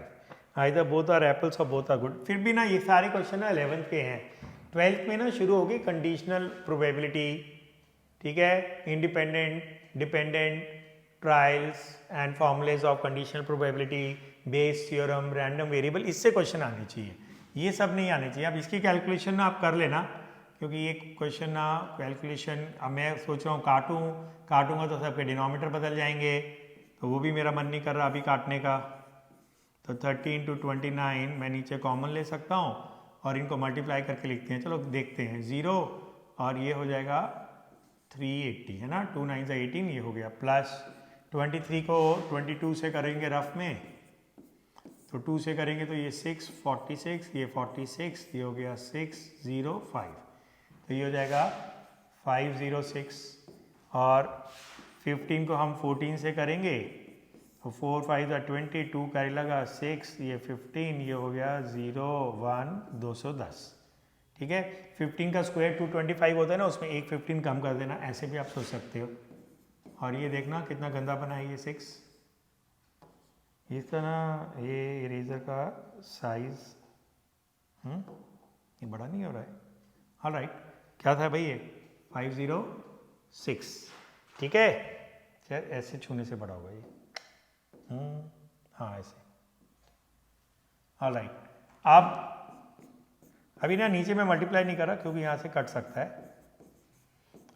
Either both are apples और बोथ आर गुड। फिर भी ना ये सारे क्वेश्चन ना 11th के हैं। 12th में ना शुरू होगी कंडीशनल प्रोबेबिलिटी, ठीक है, independent, dependent, trials and formulas of conditional probability, Bayes theorem, random variable, इससे क्वेश्चन आने चाहिए। ये सब नहीं आने चाहिए। अब इसकी कैलकुलेशन ना आप कर लेना, क्योंकि ये क्वेश्चन ना कैलकुलेशन, अब मैं सोच रहा हूँ काटूंगा तो सबके डिनोमीटर बदल जाएंगे, तो वो भी मेरा मन नहीं कर रहा अभी काटने का। तो 30 × 29 मैं नीचे कॉमन ले सकता हूँ और इनको मल्टीप्लाई करके लिखते हैं। चलो देखते हैं, 0 और ये हो जाएगा 380, है ना, 2 9 18, ये हो गया, प्लस 23 को 22 से करेंगे रफ में, तो 2 से करेंगे तो ये 6 46, ये 46, ये हो गया 605, तो ये हो जाएगा 506। और 15 को हम 14 से करेंगे तो 4 5 20, 2 कैरी लगा 6, ये 15, ये हो गया 0 1 210। ठीक है, 15 का स्क्वायर 225 होता है ना, उसमें एक 15 कम कर देना, ऐसे भी आप सोच सकते हो। और ये देखना कितना गंदा बना है ये 6। इसका ना ये इरेजर का साइज ये बड़ा नहीं हो रहा है। ऑल राइट, क्या था भाई ये 506। ठीक है, शायद ऐसे छूने से बड़ा होगा ये। हाँ ऐसे। ऑल राइट, अब अभी ना नीचे में मल्टीप्लाई नहीं करा क्योंकि यहाँ से कट सकता है।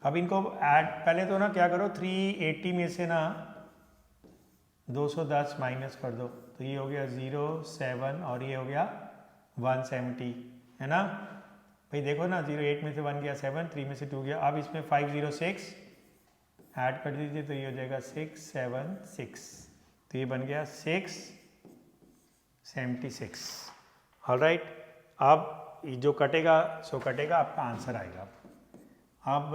अब इनको ऐड, पहले तो ना क्या करो 380 में से ना 210 माइनस कर दो, तो ये हो गया 0 7 और ये हो गया 170, है ना भाई। देखो ना 08 में से 1 गया 7, 3 में से 2 गया। अब इसमें 506 ऐड कर दीजिए तो ये हो जाएगा 676, तो ये बन गया 676। ऑल राइट, अब जो कटेगा सो कटेगा, आपका आंसर आएगा। अब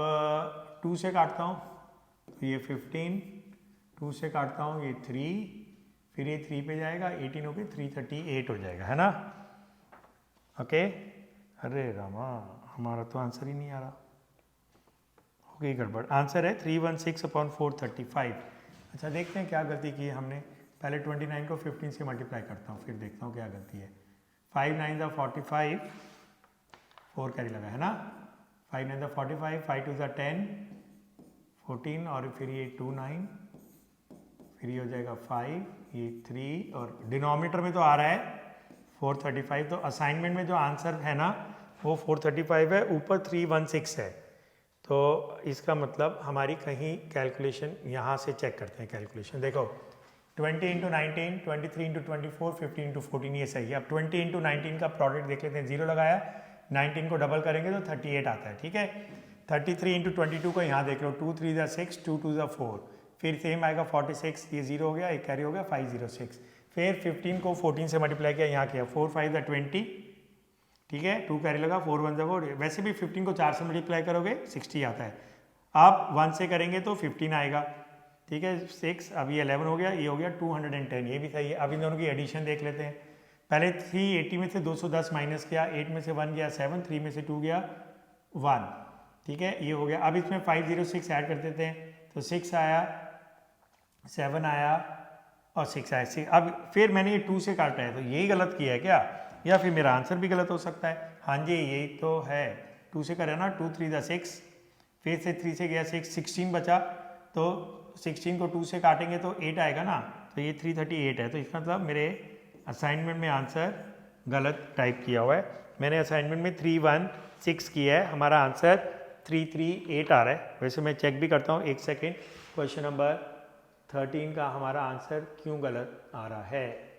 2 से काटता हूँ तो ये 15, 2 से काटता हूँ ये 3, फिर ये 3 पे जाएगा 18 होके 338 हो जाएगा, है ना। ओके, अरे रामा हमारा तो आंसर ही नहीं आ रहा, हो गई गड़बड़। आंसर है 316 अपॉन 435। अच्छा देखते हैं क्या गलती की है हमने। पहले 29 को 15 से मल्टीप्लाई करता हूँ, फिर देखता हूँ क्या गलती है। 5 9 45, 4 कैरी लगा, है ना। 5 9 45, 5 2 10 14 और फिर ये 2 9, फिर ये हो जाएगा 5, ये 3 और डिनोमीटर में तो आ रहा है 435। तो असाइनमेंट में जो आंसर है ना वो 435 है, ऊपर 316 है। तो इसका मतलब हमारी कहीं कैलकुलेशन, यहाँ से चेक करते हैं कैलकुलेशन। देखो 20 × 19, 23 × 24, 15 × 14, ये सही है। अब 20 × 19 का प्रोडक्ट देख लेते हैं। 0 लगाया, 19 को डबल करेंगे तो 38 आता है। ठीक है, 33 × 22 को यहाँ देख लो, 2 3 6, 2 2 4, फिर सेम आएगा 46, ये 0 हो गया, एक कैरी हो गया 506। फिर 15 को 14 से मल्टीप्लाई किया, यहाँ किया 4 5 20, ठीक है, 2 कैरी लगा, 4 1 4। वैसे भी 15 को 4 से मल्टीप्लाई करोगे 60 आता है। आप 1 से करेंगे तो 15 आएगा, ठीक है, 6, अब ये 11 हो गया, ये हो गया 210, ये भी सही है। अब इन दोनों की एडिशन देख लेते हैं। पहले 380 में से 210 माइनस किया, 8 में से 1 गया 7, 3 में से 2 गया 1, ठीक है, ये हो गया। अब इसमें 506 ऐड कर देते हैं, तो 6 आया, 7 आया और 6 आया 6। अब फिर मैंने ये 2 से काटा है, तो यही गलत किया है क्या, या फिर मेरा आंसर भी गलत हो सकता है? हाँ जी, यही तो है, 2 से करें ना, 2 3 6, फिर से 3 से गया 6, 16 बचा, तो 16 को 2 से काटेंगे तो 8 आएगा ना, तो ये 338 है। तो इसका मतलब मेरे असाइनमेंट में आंसर गलत टाइप किया हुआ है। मैंने असाइनमेंट में 316 किया है, हमारा आंसर 338 आ रहा है। वैसे मैं चेक भी करता हूँ, एक सेकेंड। क्वेश्चन नंबर 13 का हमारा आंसर क्यों गलत आ रहा है?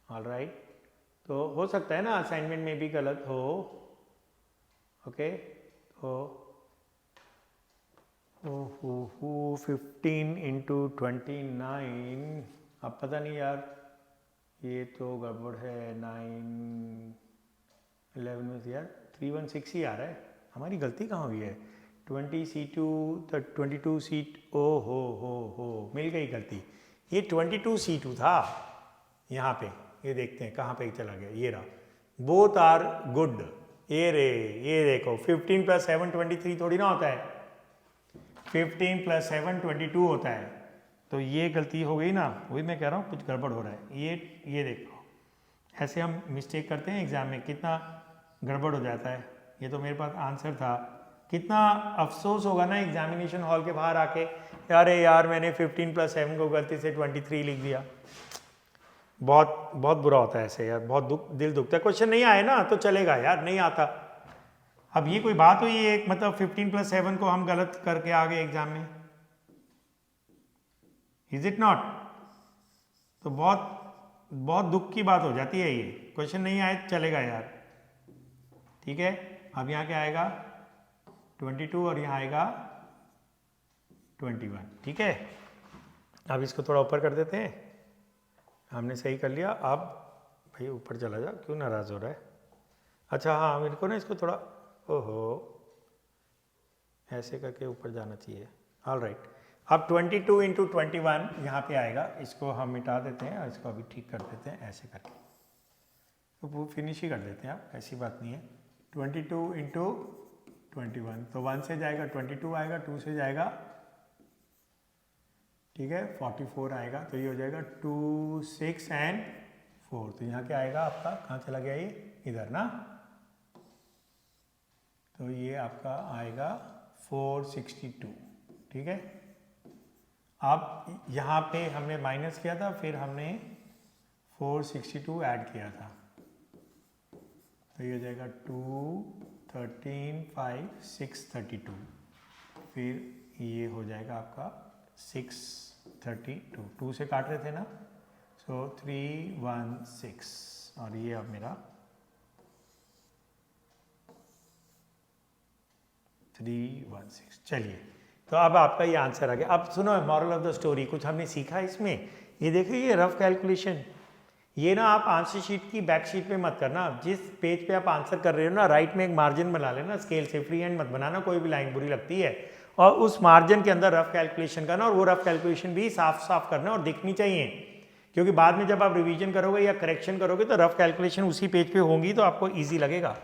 ऑलराइट, तो हो सकता है ना असाइनमेंट में भी गलत हो। ओके, तो 15 इंटू 29, अब पता नहीं यार, ये तो गड़बड़ है। 9 11 में से यार 316 ही आ रहा है, हमारी गलती कहाँ हुई है? 20C2 22 सीट, ओ हो मिल गई गलती। ये 22C2 था यहाँ पे, ये देखते हैं कहाँ पे चला गया, ये रहा। बोथ आर गुड, ये देखो 15 + 7 23 थोड़ी ना होता है, 15 + 7 22 होता है। तो ये गलती हो गई ना, वही मैं कह रहा हूँ कुछ गड़बड़ हो रहा है। ये देखो, ऐसे हम मिस्टेक करते हैं एग्जाम में, कितना गड़बड़ हो जाता है। ये तो मेरे पास आंसर था, कितना अफसोस होगा ना एग्जामिनेशन हॉल के बाहर आके, अरे यार मैंने 15 + 7 को गलती से 23 लिख दिया। बहुत बहुत बुरा होता है ऐसे यार, बहुत दिल दुखता है। क्वेश्चन नहीं आए ना तो चलेगा यार, नहीं आता। अब ये कोई बात हुई है, मतलब 15 + 7 को हम गलत करके आ गए एग्जाम में, इज इट नॉट? तो बहुत बहुत दुख की बात हो जाती है ये। क्वेश्चन नहीं आए चलेगा यार, ठीक है। अब यहाँ क्या आएगा 22 और यहाँ आएगा 21, ठीक है। अब इसको थोड़ा ऊपर कर देते हैं, हमने सही कर लिया। अब भाई ऊपर चला जा, क्यों नाराज़ हो रहा है? अच्छा हाँ, मेरे को ना इसको थोड़ा, ओहो, ऐसे करके ऊपर जाना चाहिए। ऑल राइट, अब 22 इंटू 21 यहाँ पे आएगा, इसको हम मिटा देते हैं और इसको अभी ठीक कर देते हैं ऐसे करके, तो वो फिनिश ही कर देते हैं। आप, ऐसी बात नहीं है। 22 इंटू 21, तो 1 से जाएगा 22 आएगा, 2 से जाएगा, ठीक है, 44 आएगा। तो ये हो जाएगा 2 6 एंड 4। तो यहाँ क्या आएगा आपका, कहाँ चला गया ये, इधर ना, तो ये आपका आएगा 462, ठीक है। अब यहाँ पे हमने माइनस किया था, फिर हमने 462 ऐड किया था, तो ये हो जाएगा 2 13 5 632, फिर ये हो जाएगा आपका 632, 2 से काट रहे थे ना, सो 316, और ये अब मेरा 316। चलिए, तो अब आपका ये आंसर आ गया। अब सुनो मॉरल ऑफ द स्टोरी, कुछ हमने सीखा इसमें। ये देखिए, ये रफ कैलकुलेशन, ये ना आप आंसर शीट की बैक शीट में मत करना। जिस पेज पे आप आंसर कर रहे हो ना, राइट में एक मार्जिन बना लेना स्केल से, फ्री हैंड मत बनाना, कोई भी लाइन बुरी लगती है। और उस मार्जिन के अंदर रफ कैलकुलेशन करना, और वो रफ कैलकुलेशन भी साफ साफ करना और दिखनी चाहिए, क्योंकि बाद में जब आप रिवीजन करोगे या करेक्शन करोगे तो रफ कैलकुलेशन उसी पेज पे होंगी, तो आपको ईजी लगेगा।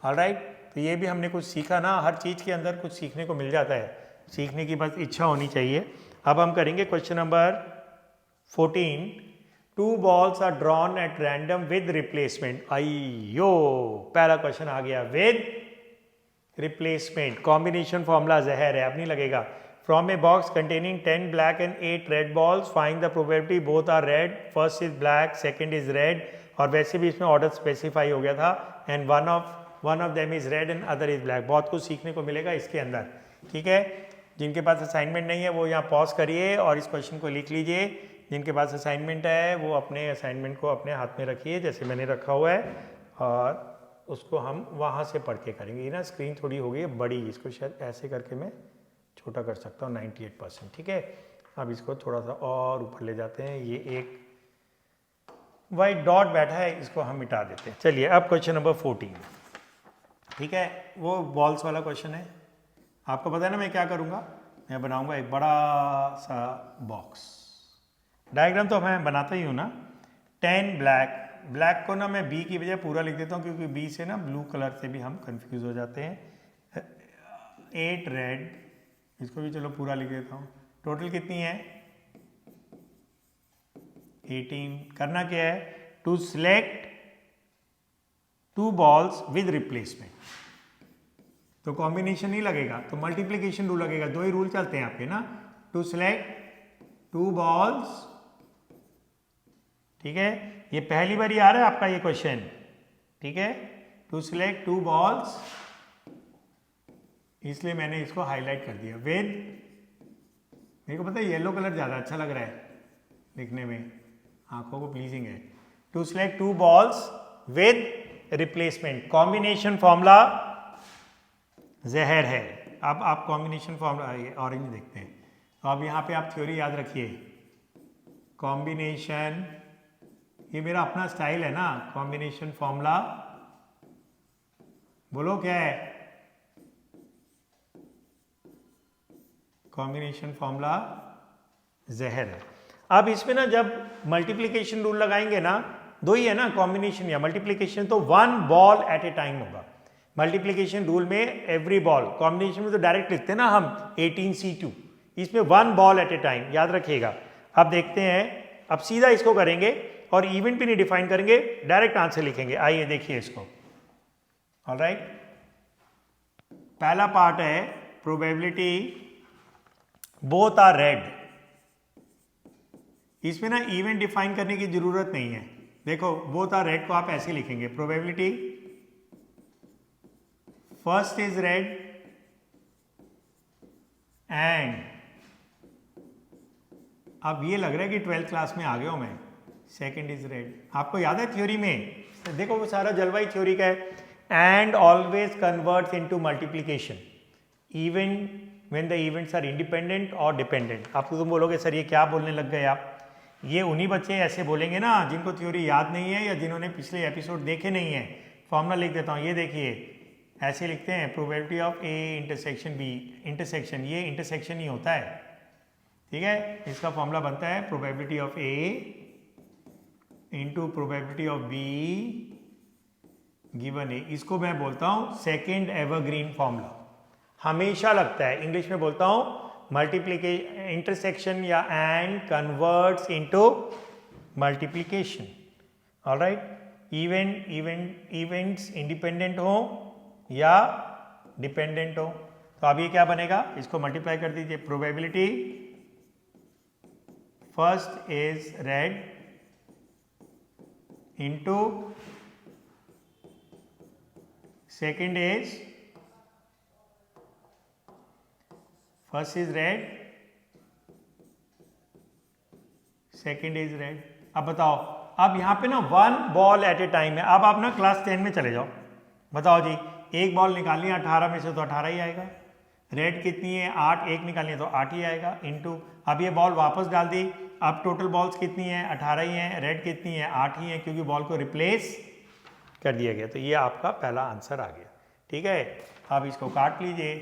ऑलराइट, तो ये भी हमने कुछ सीखा ना, हर चीज़ के अंदर कुछ सीखने को मिल जाता है, सीखने की बस इच्छा होनी चाहिए। अब हम करेंगे question number 14। 2 balls are drawn at random with replacement. अयो, पहला क्वेश्चन आ गया, विद रिप्लेसमेंट। कॉम्बिनेशन फॉर्मूला जहर है, अब नहीं लगेगा। From a box containing 10 black and 8 red balls, find the probability both are red, first is black second is red. और वैसे भी इसमें ऑर्डर स्पेसिफाई हो गया था, and one of them is red and other is black. बहुत कुछ सीखने को मिलेगा इसके अंदर, ठीक है। जिनके पास असाइनमेंट नहीं है वो यहाँ पॉज करिए और इस क्वेश्चन को लिख लीजिए। जिनके पास असाइनमेंट है वो अपने असाइनमेंट को अपने हाथ में रखिए, जैसे मैंने रखा हुआ है, और उसको हम वहाँ से पढ़ के करेंगे। ये ना स्क्रीन थोड़ी हो गई है बड़ी, इसको शायद ऐसे करके मैं छोटा कर सकता हूँ, 98%, ठीक है। अब इसको थोड़ा सा और ऊपर ले जाते हैं, ये एक वाइट डॉट बैठा है, इसको हम मिटा देते हैं। चलिए, अब क्वेश्चन नंबर 14, ठीक है, वो बॉल्स वाला क्वेश्चन है। आपको पता है ना मैं क्या करूँगा, मैं बनाऊँगा एक बड़ा सा बॉक्स। डायग्राम तो मैं बनाता ही हूँ ना, 10 ब्लैक, ब्लैक को ना मैं बी की बजाय पूरा लिख देता हूँ क्योंकि बी से ना ब्लू कलर से भी हम कंफ्यूज हो जाते हैं। 8 रेड, इसको भी चलो पूरा लिख देता हूँ। टोटल कितनी है? 18। करना क्या है? To select 2 balls with replacement. तो कॉम्बिनेशन नहीं लगेगा, तो मल्टीप्लीकेशन रूल लगेगा। 2 ही रूल चलते हैं आपके ना, टू सिलेक्ट 2 balls, ठीक है। ये पहली बार ही आ रहा है आपका ये क्वेश्चन, ठीक है। टू सिलेक्ट 2 balls, इसलिए मैंने इसको हाईलाइट कर दिया विद, मेरे को पता है येलो कलर ज़्यादा अच्छा लग रहा है दिखने में, आंखों को प्लीजिंग है। To select 2 balls with replacement, combination formula जहर है। अब आप कॉम्बिनेशन फॉर्मूला ऑरेंज देखते हैं, तो अब यहाँ पे आप थ्योरी याद रखिए। कॉम्बिनेशन, ये मेरा अपना स्टाइल है ना, कॉम्बिनेशन फॉर्मूला, बोलो क्या है? कॉम्बिनेशन फॉर्मूला जहर है। अब इसमें ना जब मल्टीप्लिकेशन रूल लगाएंगे ना, 2 ही है ना, कॉम्बिनेशन या मल्टीप्लिकेशन, तो 1 बॉल एट ए टाइम होगा। मल्टीप्लिकेशन रूल में एवरी बॉल, कॉम्बिनेशन में तो डायरेक्ट लिखते हैं ना हम 18C2, इसमें 1 बॉल एट ए टाइम, याद रखिएगा। अब देखते हैं, अब सीधा इसको करेंगे और इवेंट भी नहीं डिफाइन करेंगे, डायरेक्ट आंसर लिखेंगे। आइए देखिए इसको। ऑलराइट, पहला पार्ट है प्रोबेबिलिटी बोथ आर रेड। इसमें ना इवेंट डिफाइन करने की जरूरत नहीं है। देखो बोथ आर रेड को आप ऐसे लिखेंगे, probability first is red and, अब ये लग रहा है कि 12th क्लास में आ गया हूं मैं, सेकंड इज रेड। आपको याद है थ्योरी में, देखो वो सारा जलवाई थ्योरी का है। And always converts into multiplication even when the events are independent और डिपेंडेंट। आपको तुम बोलोगे सर ये क्या बोलने लग गए आप, ये उन्हीं बच्चे ऐसे बोलेंगे ना जिनको थ्योरी याद नहीं है या जिन्होंने पिछले एपिसोड देखे नहीं है। फॉर्मूला लिख देता हूँ, ये देखिए ऐसे लिखते हैं, probability of A intersection B, intersection, ये इंटरसेक्शन ही होता है, ठीक है। इसका फॉर्मूला बनता है probability of A into probability of B given A. इसको मैं बोलता हूँ सेकेंड एवरग्रीन फॉर्मूला, हमेशा लगता है। इंग्लिश में बोलता हूँ मल्टीप्लीकेशन, इंटरसेक्शन या and converts into multiplication. Alright, events independent हो या डिपेंडेंट हो। तो अब ये क्या बनेगा, इसको मल्टीप्लाई कर दीजिए। Probability first is red into second is, first is red, second is red. अब बताओ, अब यहां पे ना 1 बॉल एट ए टाइम है। अब आप ना क्लास 10 में चले जाओ, बताओ जी, एक बॉल निकालनी है 18 में से तो 18 ही आएगा। रेड कितनी है 8, एक निकालनी है तो 8 ही आएगा इंटू, अब ये बॉल वापस डाल दी, अब टोटल बॉल्स कितनी है 18 ही है, रेड कितनी है 8 ही है, क्योंकि बॉल को रिप्लेस कर दिया गया। तो ये आपका पहला आंसर आ गया, ठीक है। अब इसको काट लीजिए,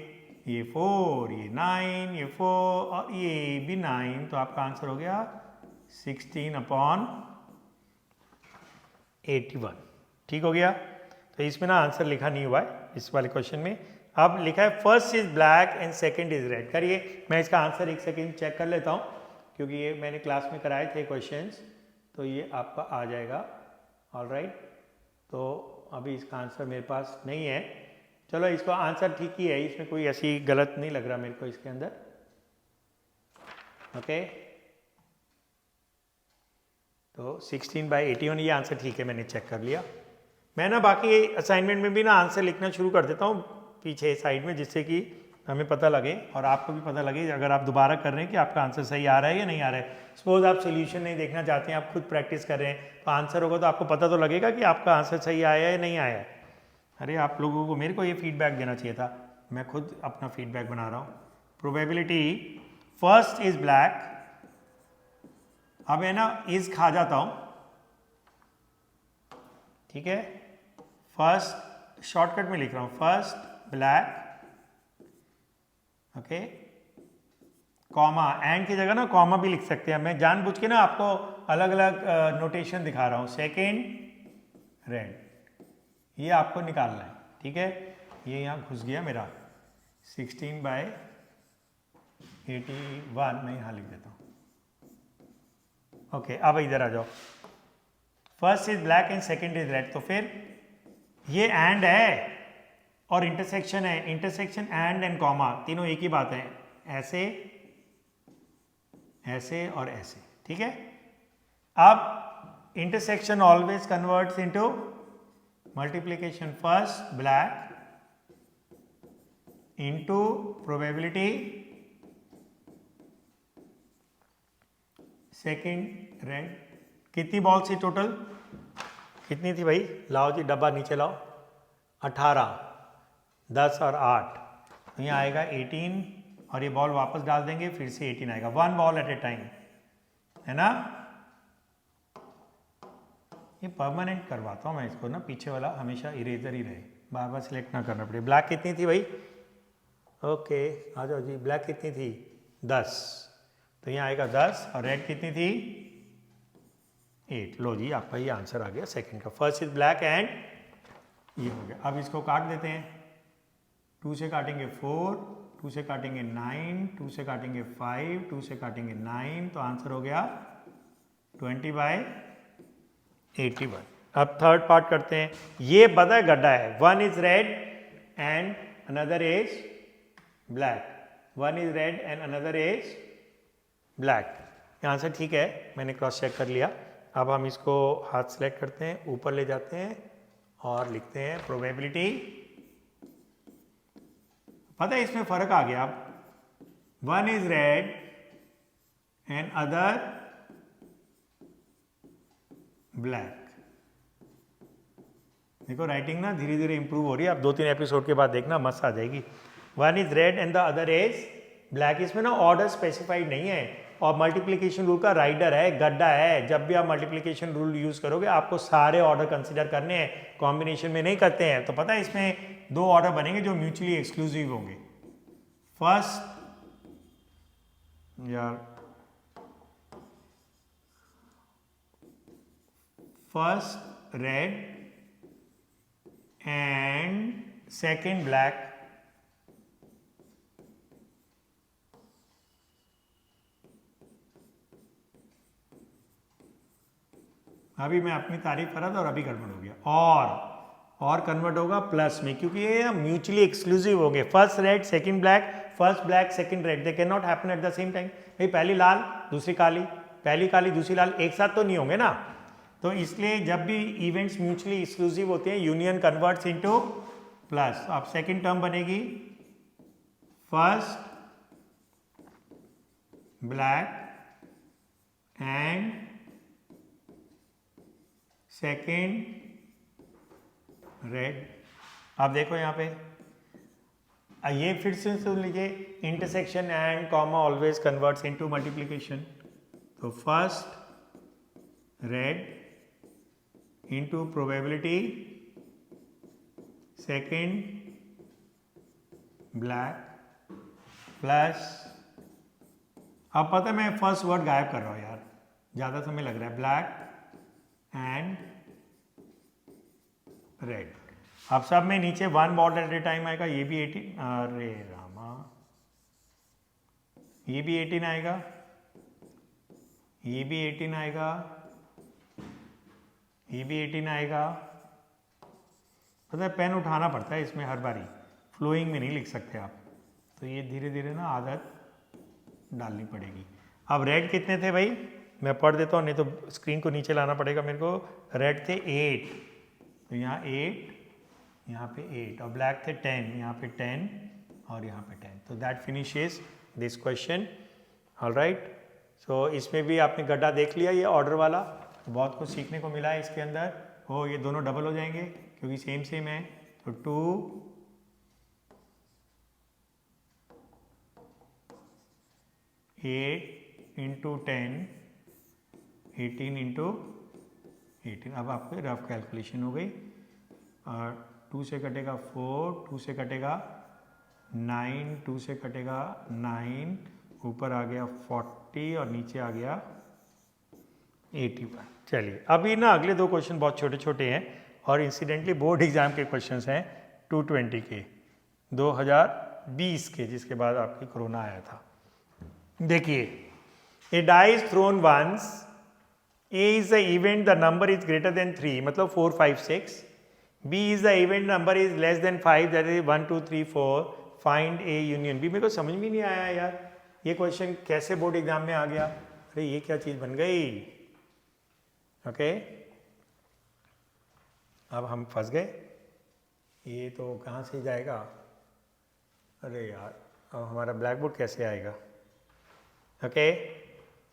ये 4, ये 9, ये 4 और ये भी 9, तो आपका आंसर हो गया 16/81, ठीक हो गया। तो इसमें ना आंसर लिखा नहीं हुआ है इस वाले क्वेश्चन में। अब लिखा है first is black and second is red. करिए, मैं इसका आंसर एक सेकंड चेक कर लेता हूँ, क्योंकि ये मैंने क्लास में कराए थे क्वेश्चंस, तो ये आपका आ जाएगा। ऑलराइट, तो अभी इसका आंसर मेरे पास नहीं है। चलो, इसका आंसर ठीक ही है, इसमें कोई ऐसी गलत नहीं लग रहा मेरे को इसके अंदर। ओके, तो 16/81 ये आंसर ठीक है, मैंने चेक कर लिया। मैं ना बाकी असाइनमेंट में भी ना आंसर लिखना शुरू कर देता हूँ पीछे साइड में, जिससे कि हमें पता लगे और आपको भी पता लगे अगर आप दोबारा कर रहे हैं कि आपका आंसर सही आ रहा है या नहीं आ रहा है। सपोज आप सोल्यूशन नहीं देखना चाहते हैं, आप खुद प्रैक्टिस कर रहे हैं, तो आंसर होगा तो आपको पता तो लगेगा कि आपका आंसर सही आया है या नहीं आया है। अरे आप लोगों को मेरे को ये फीडबैक देना चाहिए था, मैं खुद अपना फीडबैक बना रहा हूँ। प्रोबेबिलिटी फर्स्ट इज ब्लैक, अब मैं ना इज खा जाता हूँ, ठीक है। फर्स्ट शॉर्टकट में लिख रहा हूँ, first black, okay, comma, and की जगह ना कॉमा भी लिख सकते हैं। मैं जानबूझ के ना आपको अलग अलग नोटेशन दिखा रहा हूँ। सेकेंड रेड, ये आपको निकालना है, ठीक है। ये यहाँ घुस गया मेरा 16/81, मैं यहाँ लिख देता हूँ। ओके, अब इधर आ जाओ। First is black and second is red, तो फिर ये एंड है और इंटरसेक्शन है। इंटरसेक्शन एंड कॉमा तीनों एक ही बात है, ऐसे ऐसे और ऐसे, ठीक है। अब intersection always converts into multiplication. First black into probability second red. कितनी बॉल थी टोटल, कितनी थी भाई? लाओ जी डब्बा नीचे लाओ। 18, 10 और 8, तो यहाँ आएगा 18 और ये बॉल वापस डाल देंगे, फिर से 18 आएगा। 1 बॉल एट ए टाइम, है ना। ये परमानेंट करवाता हूँ मैं इसको ना, पीछे वाला हमेशा इरेजर ही रहे, बार बार सिलेक्ट ना करना पड़े। ब्लैक कितनी थी भाई? ओके आ जाओ जी। ब्लैक कितनी थी? 10, तो यहाँ आएगा 10। और रेड कितनी थी? 8। लो जी आपका ये आंसर आ गया सेकंड का। फर्स्ट इज ब्लैक एंड ये हो गया। अब इसको काट देते हैं। 2 से काटेंगे 4, 2 से काटेंगे 9, 2 से काटेंगे 5, 2 से काटेंगे 9, तो आंसर हो गया 20/81। अब थर्ड पार्ट करते हैं। ये बड़ा गड्ढा है, 1 is red and another is black. 1 is red and another is black. Answer ठीक है, मैंने क्रॉस चेक कर लिया। अब हम इसको हाथ सेलेक्ट करते हैं, ऊपर ले जाते हैं और लिखते हैं प्रोबेबिलिटी। पता है इसमें फर्क आ गया। अब 1 is red and other black. देखो राइटिंग ना धीरे धीरे इंप्रूव हो रही है। अब 2-3 एपिसोड के बाद देखना मस्त आ जाएगी। 1 is red and the other is black. इसमें ना ऑर्डर स्पेसिफाइड नहीं है और मल्टीप्लिकेशन रूल का राइडर है, गड्ढा है। जब भी आप मल्टीप्लिकेशन रूल यूज करोगे आपको सारे ऑर्डर कंसीडर करने हैं, कॉम्बिनेशन में नहीं करते हैं। तो पता है इसमें 2 ऑर्डर बनेंगे जो म्यूचुअली एक्सक्लूसिव होंगे। First red and second black. अभी मैं अपनी तारीफ कर रहा था और अभी गड़बड़ हो गया। और कन्वर्ट होगा प्लस में, क्योंकि ये म्यूचुअली एक्सक्लूसिव हो गए। First red second black, first black second red, they can not happen at the same time. भाई पहली लाल दूसरी काली, पहली काली दूसरी लाल एक साथ तो नहीं होंगे ना। तो इसलिए जब भी इवेंट्स म्यूचुअली एक्सक्लूसिव होते हैं यूनियन कन्वर्ट्स इनटू प्लस। अब सेकंड टर्म बनेगी first black and second red. अब देखो यहाँ पे ये फिर से सुन लीजिए, intersection and comma always converts into multiplication. तो first red into probability second black plus. अब पता है मैं फर्स्ट वर्ड गायब कर रहा हूँ यार, ज़्यादा समय लग रहा है। Black and red. अब सब में नीचे 1 बॉल एट ए टाइम आएगा। ये भी 18, अरे रामा, ये भी 18 आएगा, ये भी 18 आएगा, ये भी 18 आएगा। पता है पेन उठाना पड़ता है इसमें हर बारी, फ्लोइंग में नहीं लिख सकते आप। तो ये धीरे धीरे ना आदत डालनी पड़ेगी। अब रेड कितने थे भाई? मैं पढ़ देता हूँ, नहीं तो स्क्रीन को नीचे लाना पड़ेगा मेरे को। रेड थे 8, तो यहाँ 8, यहाँ पे 8, और ब्लैक थे 10, यहाँ पे 10 और यहाँ पे 10। तो that finishes this question. Alright, so इसमें भी आपने गड्ढा देख लिया ये ऑर्डर वाला। बहुत कुछ सीखने को मिला है इसके अंदर। हो ये दोनों डबल हो जाएंगे क्योंकि सेम सेम है। तो 2 8 इंटू 10, 18 इंटू 18। अब आपके रफ कैलकुलेशन हो गई। और 2 से कटेगा 4, 2 से कटेगा 9, 2 से कटेगा 9 ऊपर आ गया 40 और नीचे आ गया 81। चलिए अभी ना अगले दो क्वेश्चन बहुत छोटे छोटे हैं और इंसिडेंटली बोर्ड एग्जाम के क्वेश्चंस हैं 220 के 2020 के, जिसके बाद आपकी कोरोना आया था। देखिए, A die is thrown once, A is the event the number is greater than 3 मतलब 4 5 6, B is the event number is less than 5 that is 1 2 3 4, find A union B. मेरे को समझ में नहीं आया यार, ये क्वेश्चन कैसे बोर्ड एग्जाम में आ गया? अरे ये क्या चीज बन गई? ओके अब हम फंस गए, ये तो कहाँ से जाएगा? अरे यार अब हमारा ब्लैक बोर्ड कैसे आएगा? ओके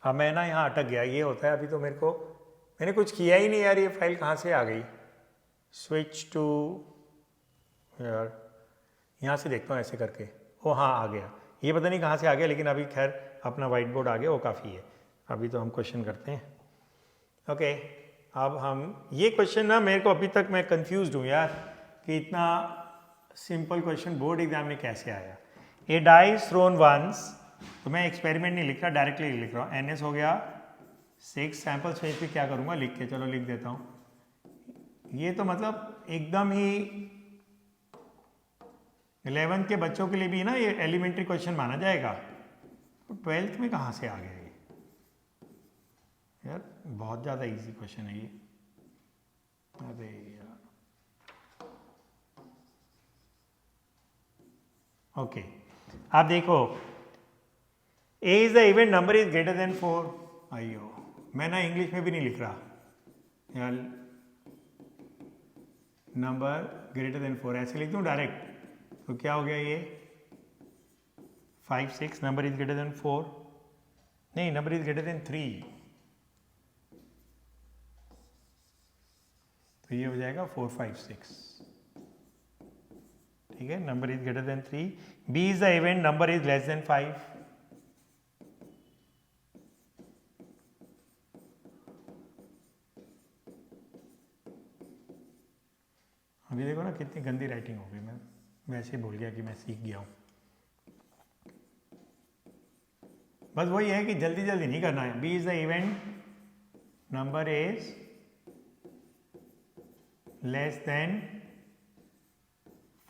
अब मैं ना यहाँ अटक गया, ये होता है। अभी तो मैंने कुछ किया ही नहीं यार, ये फाइल कहाँ से आ गई? स्विच टू यार, यहाँ से देखता हूँ ऐसे करके, ओ हाँ आ गया। ये पता नहीं कहाँ से आ गया, लेकिन अभी खैर अपना वाइट बोर्ड आ गया, वो काफ़ी है। अभी तो हम क्वेश्चन करते हैं। ओके अब हम ये क्वेश्चन ना, मेरे को अभी तक मैं कंफ्यूज्ड हूँ यार कि इतना सिंपल क्वेश्चन बोर्ड एग्जाम में कैसे आया। ए डाई इज थ्रोन वंस, तो मैं एक्सपेरिमेंट नहीं लिख रहा, डायरेक्टली लिख रहा हूँ। एनएस हो गया 6, सैम्पल स्पेस पे क्या करूँगा लिख के, चलो लिख देता हूँ। ये तो मतलब एकदम ही 11th के बच्चों के लिए भी ना ये एलिमेंट्री क्वेश्चन माना जाएगा, तो 12th में कहाँ से आ गया ये यार? बहुत ज़्यादा इजी क्वेश्चन है ये। अरे यार ओके आप देखो, A is the event number is greater than 4। अयो मैं ना इंग्लिश में भी नहीं लिख रहा यार, नंबर ग्रेटर देन 4 ऐसे लिख दूँ डायरेक्ट, तो क्या हो गया ये 5 6, नंबर इज ग्रेटर देन 4, नहीं नंबर इज ग्रेटर देन 3, तो ये हो जाएगा 4 5 6। ठीक है, number is greater than 3, B is the event number is less than 5, अभी देखो ना कितनी गंदी राइटिंग हो गई, मैं वैसे ही भूल गया कि मैं सीख गया हूँ। बस वही है कि जल्दी जल्दी नहीं करना है। B is the event number is less than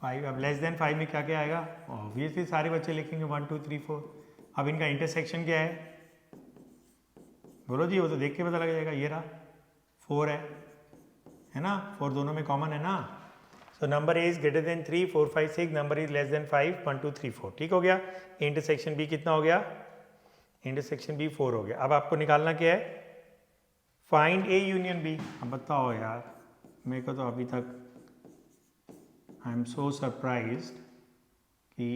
5। अब लेस देन 5 में क्या क्या आएगा? ऑब्वियसली सारे बच्चे लिखेंगे 1 2 3 4। अब इनका इंटरसेक्शन क्या है? बोलो जी, वो तो देख के पता लग जाएगा। ये रहा 4 है ना, 4 दोनों में कॉमन है ना। So number is greater than 3 4 5 6, number is less than 5 1 2 3 4। ठीक हो गया। इंटरसेक्शन बी कितना हो गया? इंटरसेक्शन बी 4 हो गया। अब आपको निकालना क्या है? Find A union B. अब बताओ यार, मेरे को तो अभी तक आई एम सो सरप्राइज्ड कि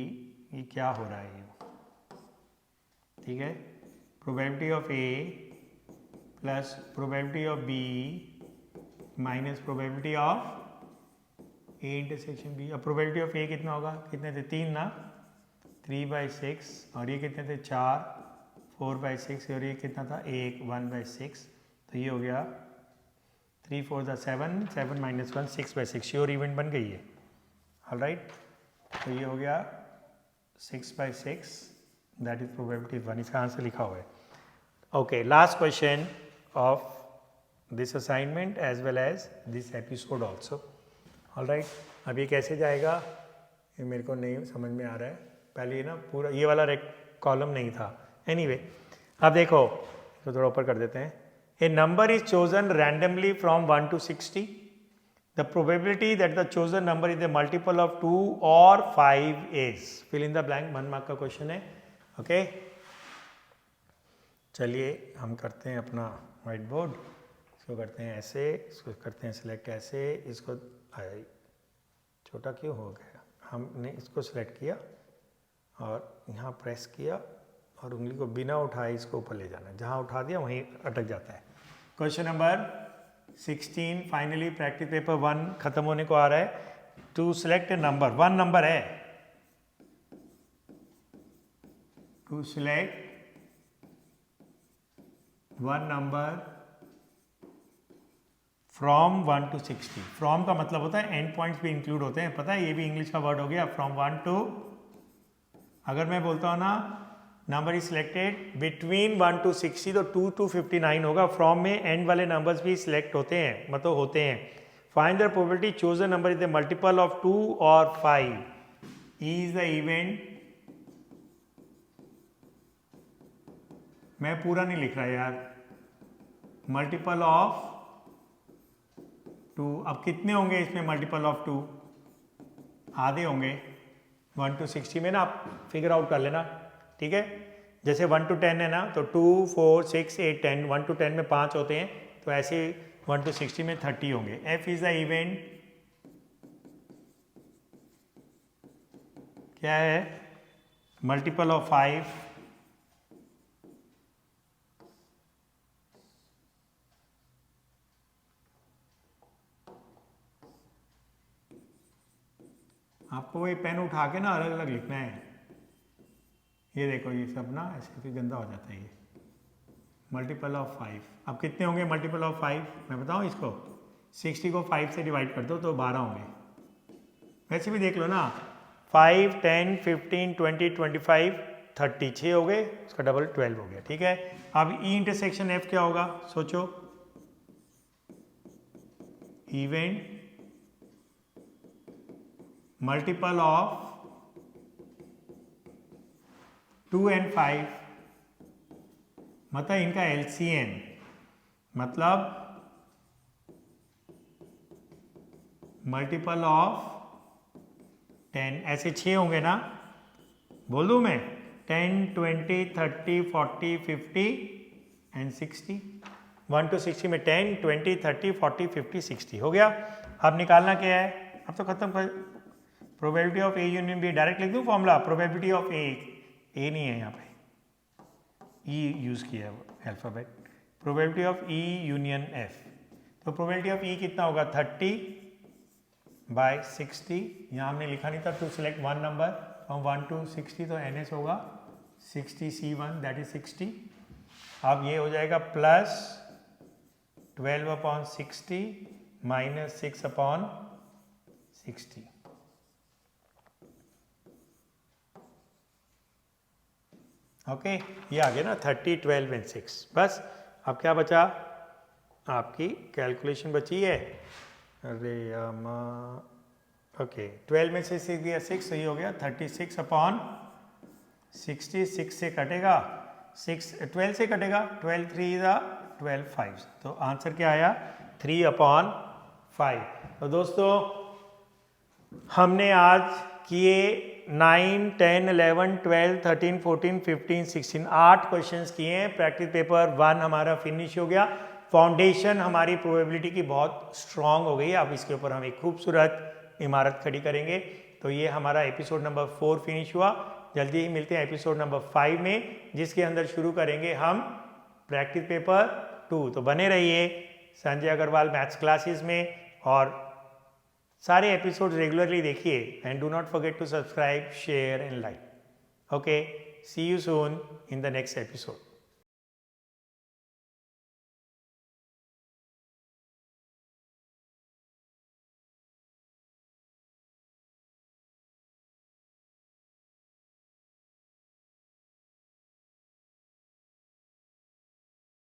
ये क्या हो रहा है। ठीक है, probability of A plus probability of B minus probability of A intersection B. अब प्रोबेबिलिटी ऑफ ए कितना होगा? कितने थे? 3 ना, 3/6, और ये कितने थे? 4 4/6, और ये कितना था? 1 1/6। तो ये हो गया 3 4 7 7 - 1 6/6। श्योर इवेंट बन गई है। ऑलराइट, तो ये हो गया 6/6, दैट इज प्रोबेबिलिटी 1। इसका आंसर लिखा हुआ है। Okay, last question of this assignment as well as this episode also. All right, अब ये कैसे जाएगा ये मेरे को नहीं समझ में आ रहा है। पहले ये ना पूरा ये वाला कॉलम नहीं था। एनीवे, अब देखो तो थोड़ा ऊपर कर देते हैं। A number is chosen randomly from 1 to 60। The probability that the chosen number is a multiple of 2 or 5 is, fill in the blank। 1 mark का क्वेश्चन है। ओके, चलिए हम करते हैं अपना व्हाइट बोर्ड। इसको करते हैं ऐसे, इसको करते हैं सिलेक्ट ऐसे, इसको छोटा क्यों हो गया? हमने इसको सिलेक्ट किया और यहाँ प्रेस किया और उंगली को बिना उठाए इसको ऊपर ले जाना है। जहाँ उठा दिया वहीं अटक जाता है। Question number 16 finally practice paper 1 खत्म होने को आ रहा है। To select a number, 1 number है, to select 1 number from 1 to 60। From का मतलब होता है एंड पॉइंट्स भी इंक्लूड होते हैं, पता है, ये भी इंग्लिश का वर्ड हो गया। फ्रॉम 1 to, अगर मैं बोलता हूँ ना number is selected between 1 to 60, तो 2 to 59 होगा। फ्रॉम में एंड वाले नंबर्स भी सिलेक्ट होते हैं, मतलब होते हैं। Find the probability chosen number is the multiple of 2 और 5 इज द इवेंट। मैं पूरा नहीं लिख रहा यार। मल्टीपल ऑफ 2, अब कितने होंगे इसमें मल्टीपल ऑफ 2? आधे होंगे। 1 to 60 में ना आप फिगर आउट कर लेना, ठीक है। जैसे 1 to 10 है ना, तो 2, 4, 6, 8, 10, 1 to 10 में 5 होते हैं, तो ऐसे 1 to 60 में 30 होंगे। एफ इज द इवेंट क्या है? मल्टीपल ऑफ 5 आपको वही पेन उठा के ना अलग अलग लिखना है। ये देखो, ये सब ना ऐसे फिर गंदा हो जाता है। ये मल्टीपल ऑफ 5, अब कितने होंगे मल्टीपल ऑफ 5? मैं बताऊँ इसको, 60 को 5 से डिवाइड कर दो तो 12 होंगे। वैसे भी देख लो ना, 5, 10, 15, 20, 25, 30, 6 हो गए, उसका डबल 12 हो गया, ठीक है। अब ई इंटरसेक्शन एफ क्या होगा सोचो। इवेंट मल्टीपल ऑफ 2 and 5, मतलब इनका LCM, मतलब मल्टीपल ऑफ 10, ऐसे 6 होंगे ना, बोल दूं मैं? 10, 20, 30, 40, 50 एंड 60। 1 to 60 में 10, 20, 30, 40, 50, 60 हो गया। अब निकालना क्या है? अब तो खत्म कर। Probability of A union B direct लिख दूं फॉर्मूला। प्रोबेबिलिटी ऑफ ए नहीं है यहाँ पे, ई यूज किया है alphabet. Probability of E union F, तो प्रोबेबिलिटी ऑफ ई कितना होगा? 30/60। यहाँ हमने लिखा नहीं था to select one number from 1 to 60, तो NS होगा 60C1, दैट इज 60। अब ये हो जाएगा प्लस 12/60 माइनस 6/60। ओके, ये आ गया ना 30, 12 एंड 6। बस अब क्या बचा? आपकी कैलकुलेशन बची है। अरे ओके, 12 में से 6 दिया 6, सही हो गया। 36/60, 6 से कटेगा, 12 से कटेगा, 12 3 12 5, तो आंसर क्या आया? 3/5। तो दोस्तों हमने आज किए 9, 10, 11, 12, 13, 14, 15, 16 8 क्वेश्चंस किए हैं। प्रैक्टिस पेपर 1 हमारा फिनिश हो गया। फाउंडेशन हमारी प्रोबेबिलिटी की बहुत स्ट्रांग हो गई है। अब इसके ऊपर हम एक खूबसूरत इमारत खड़ी करेंगे। तो ये हमारा एपिसोड नंबर 4 फिनिश हुआ। जल्दी ही मिलते हैं एपिसोड नंबर 5 में, जिसके अंदर शुरू करेंगे हम प्रैक्टिस पेपर 2। तो बने रहिए संजय अग्रवाल मैथ्स क्लासेस में, और सारे एपिसोड रेगुलरली देखिए। And do not forget to subscribe, share and like. Okay, see you soon in the next episode.